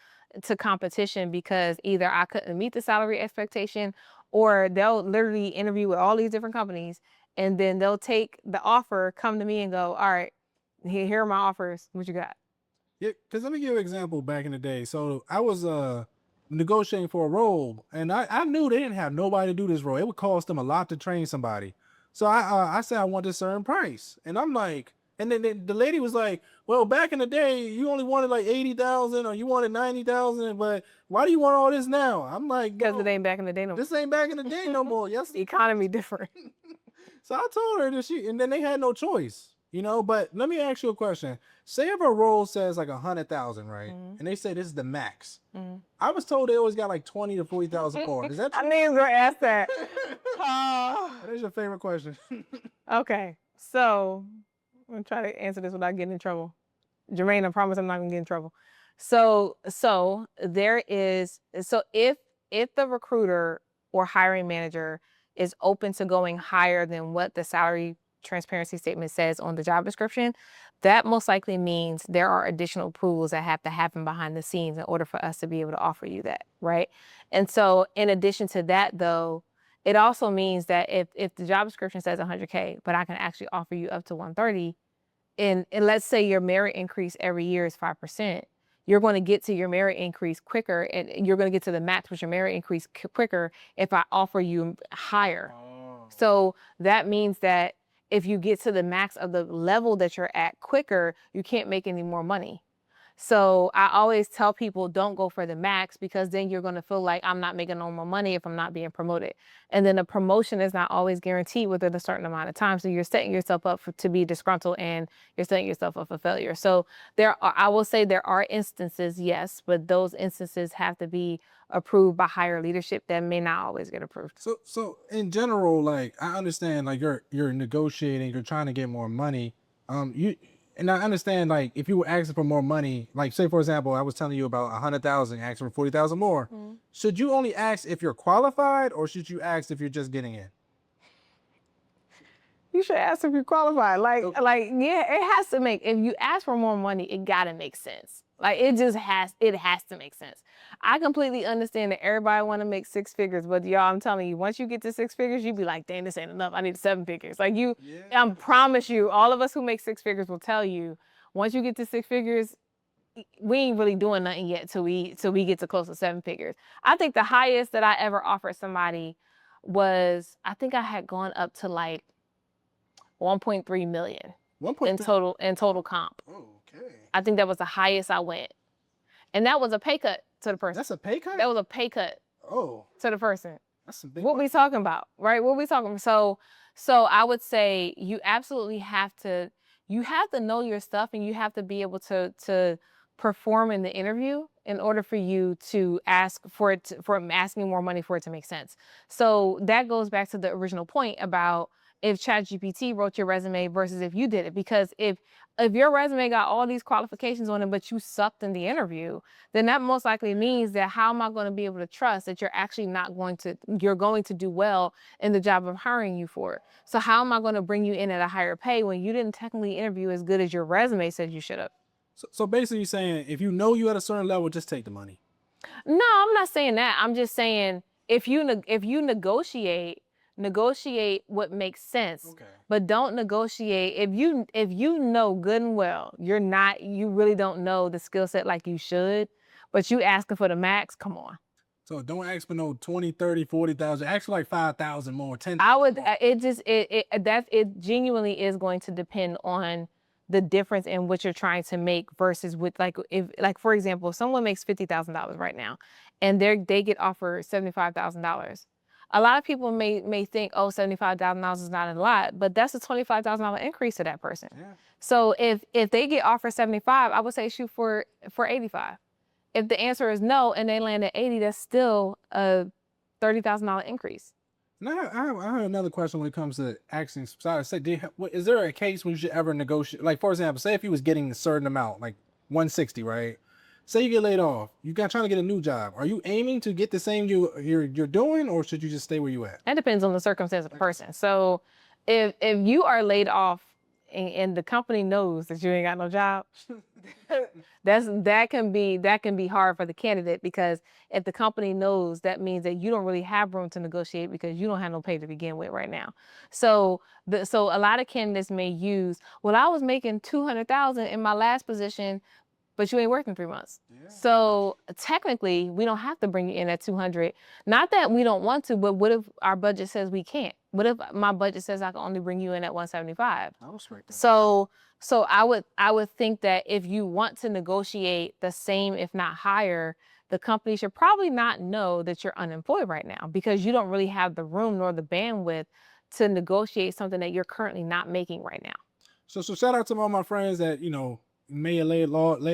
to competition because either I couldn't meet the salary expectation or they'll literally interview with all these different companies and then they'll take the offer, come to me and go, all right, here are my offers. What you got? Yeah, because let me give you an example back in the day. So I was negotiating for a role, and I knew they didn't have nobody to do this role. It would cost them a lot to train somebody. So I said I want a certain price, and I'm like, and then the lady was like, well, back in the day, you only wanted like 80,000 or you wanted 90,000, but why do you want all this now? I'm like, Because it ain't back in the day no more. This ain't back in the day no more. Yes, The economy different. So I told her that and then they had no choice, you know. But let me ask you a question. Say if a role says like 100,000, right? And they say this is the max. I was told they always got like 20 to 40,000 more. Is that true? I knew you was gonna ask that. That is your favorite question. Okay, so I'm gonna try to answer this without getting in trouble. Jermaine, I promise I'm not gonna get in trouble. So if the recruiter or hiring manager is open to going higher than what the salary transparency statement says on the job description, that most likely means there are additional approvals that have to happen behind the scenes in order for us to be able to offer you that, right? And so in addition to that, though, it also means that if the job description says 100K, but I can actually offer you up to 130, and let's say your merit increase every year is 5%, you're going to get to your merit increase quicker, and you're going to get to the max with your merit increase quicker if I offer you higher. So that means that if you get to the max of the level that you're at quicker, you can't make any more money. So I always tell people don't go for the max because then you're going to feel like I'm not making no more money if I'm not being promoted. And then a promotion is not always guaranteed within a certain amount of time. So you're setting yourself up to be disgruntled and you're setting yourself up for failure. So I will say there are instances, yes, but those instances have to be approved by higher leadership that may not always get approved. So in general, like I understand, like you're negotiating, you're trying to get more money. And I understand, like, if you were asking for more money, like, say, for example, I was telling you about 100,000, asking for 40,000 more. Should you only ask if you're qualified, or should you ask if you're just getting in? You should ask if you're qualified. Yeah, it has to make, if you ask for more money, it gotta make sense. Like, it has to make sense. I completely understand that everybody want to make 6 figures, but y'all, I'm telling you, once you get to 6 figures, you be like, dang, this ain't enough. I need 7 figures. Like I promise you, all of us who make 6 figures will tell you, once you get to 6 figures, we ain't really doing nothing yet till we get to close to 7 figures. I think the highest that I ever offered somebody was, I think I had gone up to like 1.3 million in total comp. Oh, okay. I think that was the highest I went. And that was a pay cut to the person. That's a pay cut? That was a pay cut to the person. That's some big What we talking about, right? What we talking about? So I would say you absolutely have to know your stuff, and you have to be able to perform in the interview in order for you to ask for asking more money for it to make sense. So that goes back to the original point about if ChatGPT wrote your resume versus if you did it. Because if your resume got all these qualifications on it, but you sucked in the interview, then that most likely means that how am I going to be able to trust that you're actually you're going to do well in the job I'm hiring you for? So how am I going to bring you in at a higher pay when you didn't technically interview as good as your resume said you should have? So basically you're saying, if you know you at a certain level, just take the money. No, I'm not saying that. I'm just saying if you negotiate what makes sense. Okay. But don't negotiate if you know good and well you really don't know the skill set like you should, but you asking for the max. Come on. So don't ask for no 20, 30, 40,000. Ask for like 5,000 more, 10. I would it genuinely is going to depend on the difference in what you're trying to make versus with like if like for example, if someone makes $50,000 right now and they get offered $75,000. A lot of people may think, oh, $75,000 is not a lot, but that's a $25,000 increase to that person. Yeah. So if they get offered 75, I would say shoot for 85. If the answer is no and they land at 80, that's still a $30,000 increase. Now, I have another question when it comes to asking. So, is there a case when you should ever negotiate? Like, for example, say if you was getting a certain amount, like 160, right? Say you get laid off, you got trying to get a new job. Are you aiming to get the same you're doing, or should you just stay where you at? That depends on the circumstance of the person. So, if you are laid off and the company knows that you ain't got no job, that can be hard for the candidate, because if the company knows, that means that you don't really have room to negotiate because you don't have no pay to begin with right now. So a lot of candidates may use, well, I was making 200,000 in my last position, but you ain't working 3 months. Yeah. So technically, we don't have to bring you in at 200. Not that we don't want to, but what if our budget says we can't? What if my budget says I can only bring you in at 175? I was right there. So I would think that if you want to negotiate the same, if not higher, the company should probably not know that you're unemployed right now, because you don't really have the room nor the bandwidth to negotiate something that you're currently not making right now. So shout out to all my friends that, may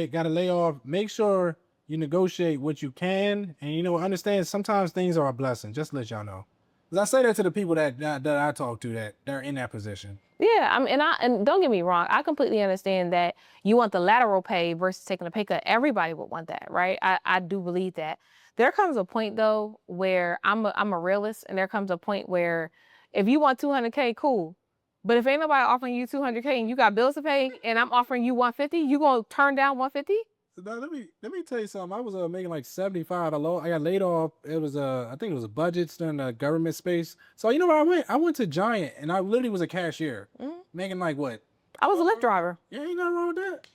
got to lay off. Make sure you negotiate what you can, and understand sometimes things are a blessing. Just to let y'all know, because I say that to the people that I talk to that they're in that position. Yeah, and don't get me wrong, I completely understand that you want the lateral pay versus taking a pay cut. Everybody would want that, right? I do believe that. There comes a point though where I'm a realist, and there comes a point where if you want 200K, cool. But if ain't nobody offering you 200K and you got bills to pay and I'm offering you 150, you gonna turn down 150? Now, let me tell you something. I was making like 75 alone. I got laid off. It was I think it was a budget still in the government space. So you know where I went? I went to Giant, and I literally was a cashier, making like what? I was a Lyft driver. Yeah, ain't nothing wrong with that.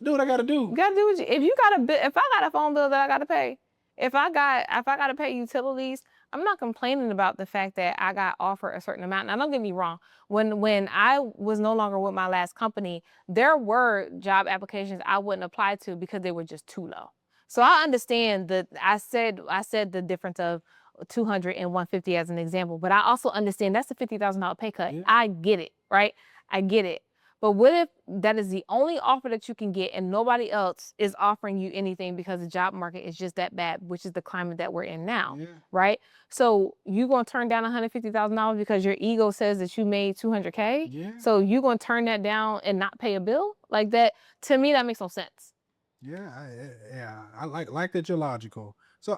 Do what I gotta do. You gotta do if you got if I got a phone bill that I gotta pay, if I gotta pay utilities, I'm not complaining about the fact that I got offered a certain amount. Now, don't get me wrong. When I was no longer with my last company, there were job applications I wouldn't apply to because they were just too low. So I understand that I said the difference of 200 and 150 as an example, but I also understand that's a $50,000 pay cut. Yeah. I get it, right? I get it. But what if that is the only offer that you can get and nobody else is offering you anything because the job market is just that bad, which is the climate that we're in now, right? So you gonna turn down $150,000 because your ego says that you made 200K? Yeah. So you gonna turn that down and not pay a bill? Like that, to me, that makes no sense. Yeah, I like that you're logical.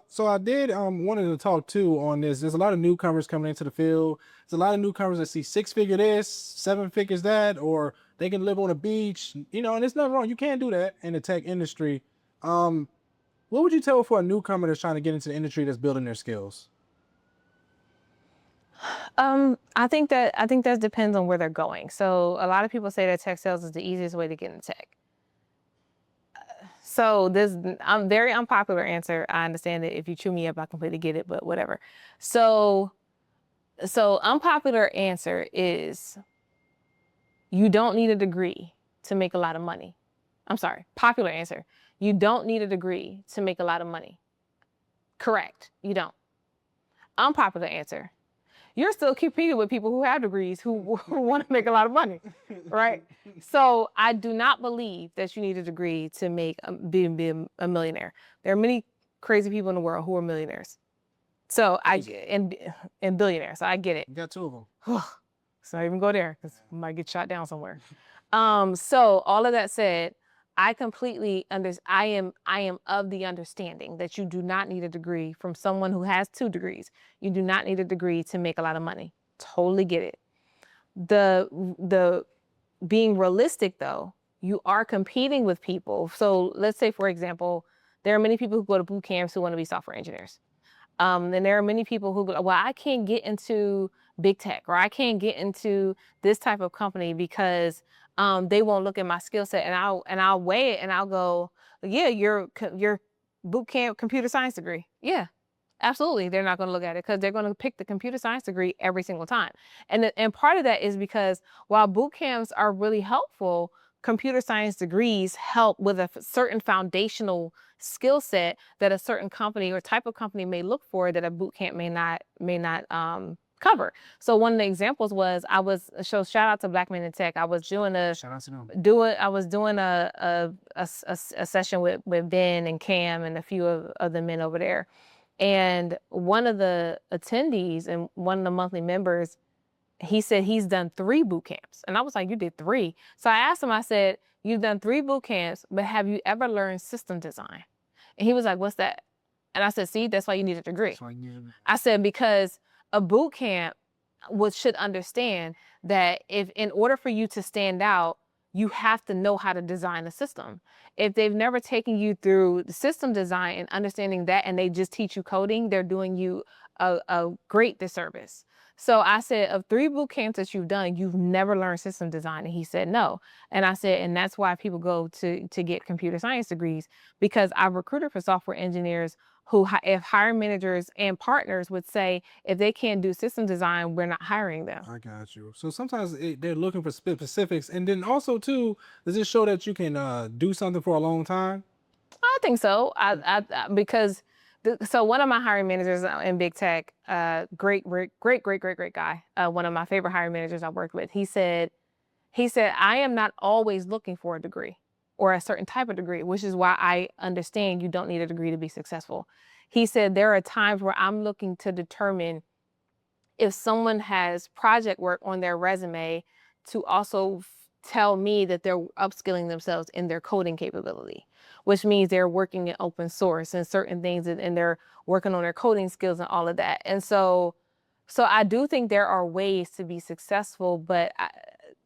So I did wanted to talk too on this. There's a lot of newcomers coming into the field. There's a lot of newcomers that see 6-figure this, 7 figures that, or they can live on a beach, and there's nothing wrong. You can't do that in the tech industry. What would you tell for a newcomer that's trying to get into the industry that's building their skills? I think that depends on where they're going. So a lot of people say that tech sales is the easiest way to get into tech. So this very unpopular answer. I understand that if you chew me up, I completely get it, but whatever. So unpopular answer is you don't need a degree to make a lot of money. I'm sorry, popular answer. You don't need a degree to make a lot of money. Correct, you don't. Unpopular answer. You're still competing with people who have degrees who want to make a lot of money, right? So I do not believe that you need a degree to make be a millionaire. There are many crazy people in the world who are millionaires. So and billionaires. So I get it. You got 2 of them. So I even go there because we might get shot down somewhere. So all of that said, I completely I am of the understanding that you do not need a degree from someone who has 2 degrees. You do not need a degree to make a lot of money. Totally get it. The being realistic though, you are competing with people. So let's say, for example, There are many people who go to boot camps who want to be software engineers. And there are many people who go, well, I can't get into big tech, or I can't get into this type of company because they won't look at my skill set. And I'll weigh it and I'll go, yeah, your boot camp computer science degree. Yeah, absolutely. They're not going to look at it because they're going to pick the computer science degree every single time. And part of that is because while boot camps are really helpful, computer science degrees help with a certain foundational skill set that a certain company or type of company may look for that a boot camp may not cover. So one of the examples was shout out to Black Men in Tech. I was doing a Shout out to them. a session with Ben and Cam and a few of the men over there. And one of the attendees and one of the monthly members, he said he's done 3 boot camps. And I was like, you did 3? So I asked him, I said, you've done 3 boot camps, but have you ever learned system design? And he was like, what's that? And I said, see, that's why you need a degree. I said, because a boot camp should understand that if in order for you to stand out, you have to know how to design a system. If they've never taken you through the system design and understanding that, and they just teach you coding, they're doing you a great disservice. So I said, of 3 boot camps that you've done, you've never learned system design. And he said, no. And I said, and that's why people go to get computer science degrees, because I've recruited for software engineers who, if hiring managers and partners would say, if they can't do system design, we're not hiring them. I got you. So sometimes they're looking for specifics. And then also, too, does it show that you can do something for a long time? I think so. Because so one of my hiring managers in big tech, great guy. One of my favorite hiring managers I worked with. He said, I am not always looking for a degree or a certain type of degree, which is why I understand you don't need a degree to be successful. He said, there are times where I'm looking to determine if someone has project work on their resume to also tell me that they're upskilling themselves in their coding capability, which means they're working in open source and certain things, and they're working on their coding skills and all of that. And so I do think there are ways to be successful, but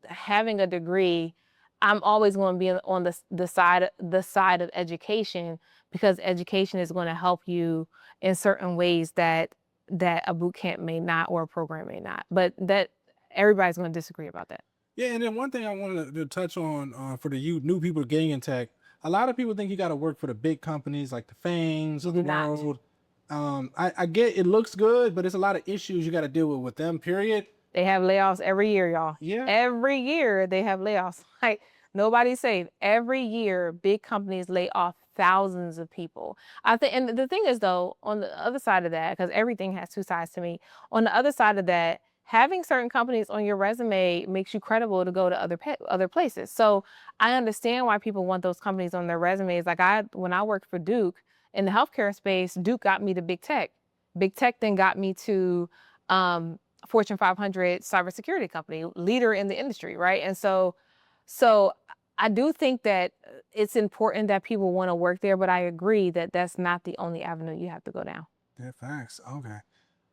having a degree, I'm always going to be on the side of education, because education is going to help you in certain ways that a boot camp may not, or a program may not. But that everybody's going to disagree about that. Yeah, and then one thing I wanted to touch on for the new people getting in tech, a lot of people think you got to work for the big companies like the Fangs of the world. I get it looks good, but there's a lot of issues you got to deal with them, period. They have layoffs every year, y'all. Yeah. Every year they have layoffs. Like, nobody's safe. Every year, big companies lay off thousands of people. I think, and the thing is, though, on the other side of that, because everything has 2 sides to me, on the other side of that, having certain companies on your resume makes you credible to go to other places. So I understand why people want those companies on their resumes. Like, when I worked for Duke in the healthcare space, Duke got me to big tech. Big tech then got me to Fortune 500 cybersecurity company, leader in the industry, right? And so I do think that it's important that people want to work there, but I agree that that's not the only avenue you have to go down. Yeah, facts. Okay.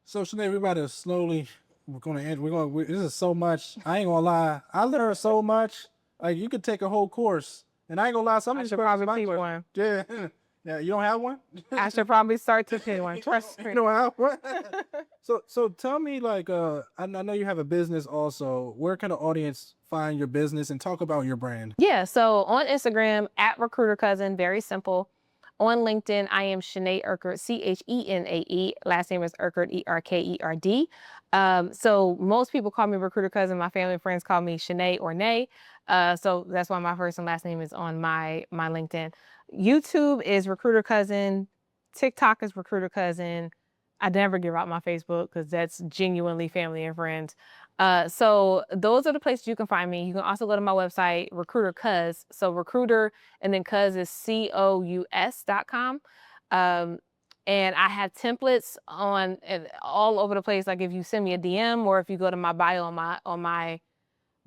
So Chenae, everybody slowly, we're going to end. This is so much. I ain't gonna lie. I learned so much. Like, you could take a whole course, and I ain't gonna lie. Some of these probably take one. Yeah. Yeah, you don't have one? I should probably start to take one. Trust me. You don't have one? So tell me, like, I know you have a business also. Where can the audience find your business, and talk about your brand? Yeah, so on Instagram, at Recruiter Cousin, very simple. On LinkedIn, I am Chenae Erkerd, Chenae. Last name is Erkerd, Erkerd. So most people call me Recruiter Cousin. My family and friends call me Chenae or Nay. So that's why my first and last name is on my LinkedIn. YouTube is Recruiter Cousin. TikTok is Recruiter Cousin. I never give out my Facebook because that's genuinely family and friends. So those are the places you can find me. You can also go to my website, Recruiter Cuz. So recruiter and then Cuz is COUS.com. And I have templates on all over the place. Like, if you send me a DM, or if you go to my bio on my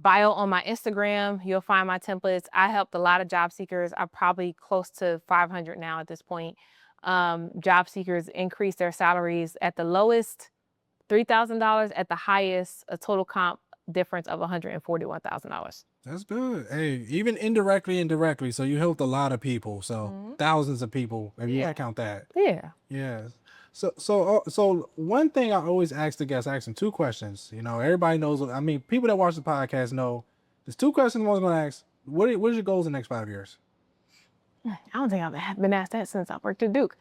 Instagram, you'll find my templates. I helped a lot of job seekers. I'm probably close to 500 now at this point. Job seekers increase their salaries at the lowest $3,000, at the highest a total comp difference of $141,000. That's good. Hey, even indirectly. So you helped a lot of people. So thousands of people, if you count that. Yeah. Yeah. So one thing I always ask the guests, I ask them 2 questions. You know, everybody knows. I mean, people that watch the podcast know there's 2 questions I was going to ask. What is your goals in the next 5 years? I don't think I've been asked that since I worked at Duke.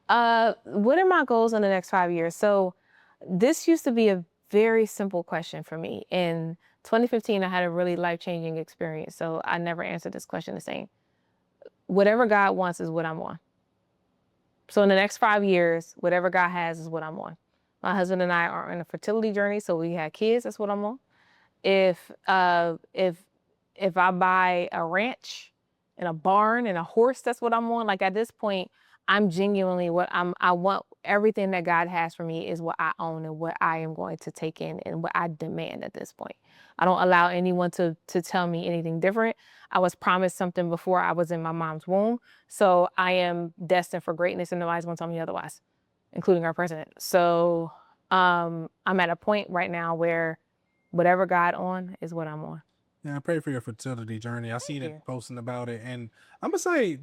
What are my goals in the next 5 years? So this used to be a very simple question for me. In 2015, I had a really life-changing experience. So I never answered this question the same. Whatever God wants is what I'm on. So in the next 5 years, whatever God has is what I'm on. My husband and I are on a fertility journey, so we had kids. That's what I'm on. If I buy a ranch and a barn and a horse, that's what I'm on. Like at this point, I'm genuinely I want everything that God has for me is what I own and what I am going to take in and what I demand at this point. I don't allow anyone to tell me anything different. I was promised something before I was in my mom's womb. So I am destined for greatness and nobody's gonna tell me otherwise, including our president. So I'm at a point right now where whatever God on is what I'm on. Yeah, I pray for your fertility journey. I seen you. it posting about it, and I'm gonna say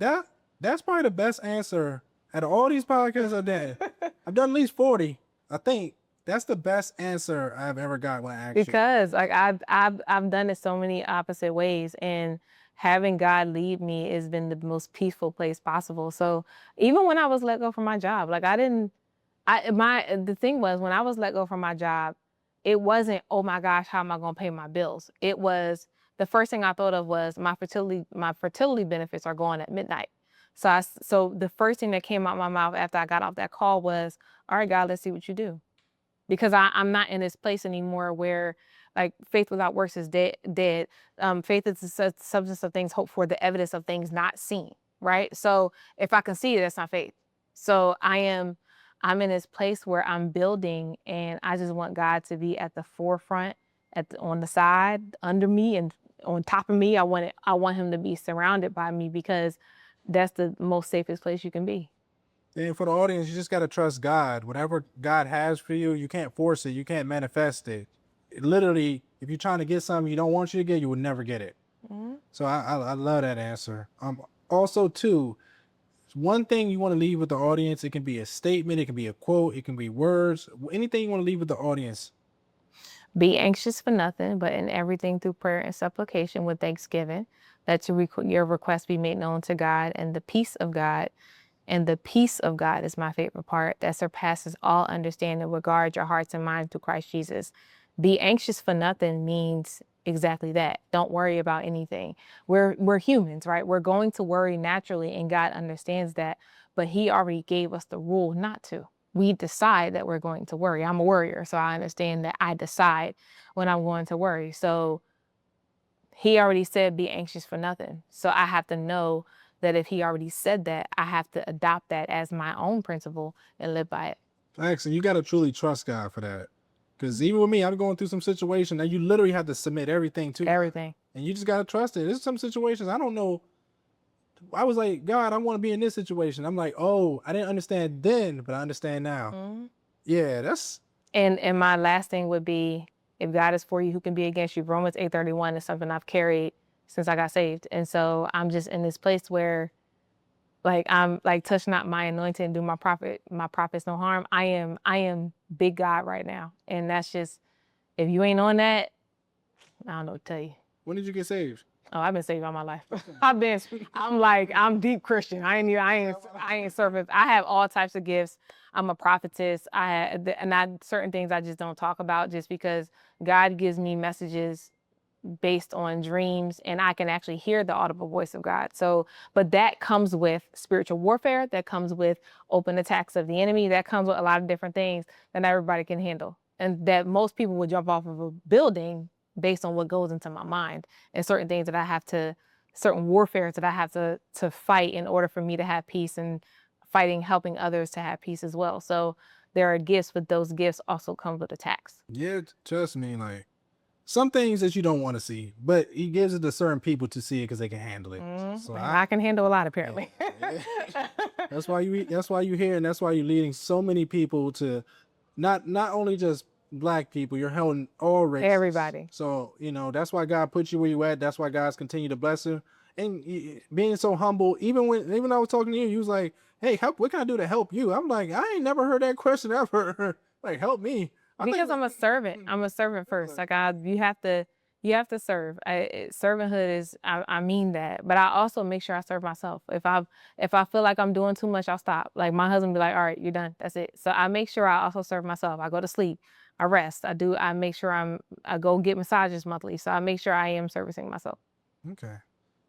that's probably the best answer out of all these podcasts I've done. I've done at least 40. I think that's the best answer I've ever got when I asked you. Because like I've done it so many opposite ways, and having God lead me has been the most peaceful place possible. So even when I was let go from my job, like the thing was when I was let go from my job, it wasn't, oh my gosh, how am I gonna pay my bills? It was the first thing I thought of was my fertility benefits are going at midnight. So the first thing that came out my mouth after I got off that call was, all right, God, let's see what you do. Because I'm not in this place anymore where like faith without works is dead. Faith is the substance of things hoped for, the evidence of things not seen, right? So if I can see it, that's not faith. So I'm in this place where I'm building and I just want God to be at the forefront, on the side, under me and on top of me. I want him to be surrounded by me because that's the most safest place you can be. And for the audience, you just got to trust God. Whatever God has for you, you can't force it. You can't manifest it. Literally, if you're trying to get something you don't want you to get, you will never get it. So I love that answer. Also, too, one thing you want to leave with the audience, it can be a statement, it can be a quote, it can be words, anything you want to leave with the audience. Be anxious for nothing, but in everything through prayer and supplication with thanksgiving, that your request be made known to God, and the peace of God. And the peace of God is my favorite part, that surpasses all understanding, will guard your hearts and minds through Christ Jesus. Be anxious for nothing means exactly that. Don't worry about anything. We're humans, right? We're going to worry naturally, and God understands that, but he already gave us the rule not to. We decide that we're going to worry. I'm a worrier, so I understand that I decide when I'm going to worry. So he already said, be anxious for nothing. So I have to know that if he already said that, I have to adopt that as my own principle and live by it. Excellent. You got to truly trust God for that. Because even with me, I'm going through some situation that you literally have to submit everything to. Everything. And you just got to trust it. There's some situations I don't know. I was like, God, I want to be in this situation. I'm like, oh, I didn't understand then, but I understand now. Yeah, that's. And my last thing would be, if God is for you, who can be against you? Romans 8:31 is something I've carried since I got saved. And so I'm just in this place where like I'm like, touch not my anointing and do my prophets no harm. I am big God right now. And that's just, if you ain't on that, I don't know what to tell you. When did you get saved? Oh, I've been saved all my life. I'm deep Christian. I ain't surface. I have all types of gifts. I'm a prophetess. Certain things I just don't talk about just because God gives me messages based on dreams, and I can actually hear the audible voice of God. So, but that comes with spiritual warfare, that comes with open attacks of the enemy, that comes with a lot of different things that not everybody can handle. And that most people would jump off of a building based on what goes into my mind, and certain things that certain warfare that I have to fight in order for me to have peace, and helping others to have peace as well. So there are gifts, but those gifts also come with attacks. Yeah, trust me, like some things that you don't want to see, but he gives it to certain people to see it because they can handle it. So I can handle a lot, apparently. That's why you're here, and that's why you're leading so many people to not only just Black people, you're helping all races. Everybody. So, you know, that's why God put you where you at. That's why God's continue to bless you. And being so humble, even when I was talking to you, you was like, hey, what can I do to help you? I'm like, I ain't never heard that question ever. Like, help me. Because I'm a servant. I'm a servant first. Like you have to serve. Servanthood is, I mean that, but I also make sure I serve myself. If I feel like I'm doing too much, I'll stop. Like my husband be like, all right, you're done. That's it. So I make sure I also serve myself. I go to sleep. I rest. I make sure I go get massages monthly. So I make sure I am servicing myself. Okay.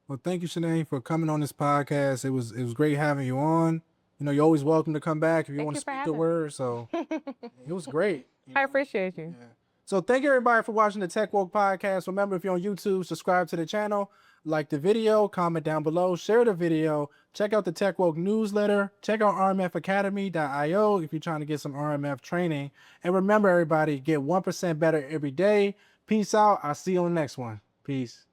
Well, thank you, Chenae, for coming on this podcast. It was great having you on. You know, you're always welcome to come back if you want to speak the word. So it was great. I appreciate you. Yeah. So thank you everybody for watching the Tech Woke podcast. Remember, if you're on YouTube, subscribe to the channel, like the video, comment down below, share the video, check out the Tech Woke newsletter, check out rmfacademy.io if you're trying to get some RMF training. And remember, everybody, get 1% better every day. Peace out. I'll see you on the next one. Peace.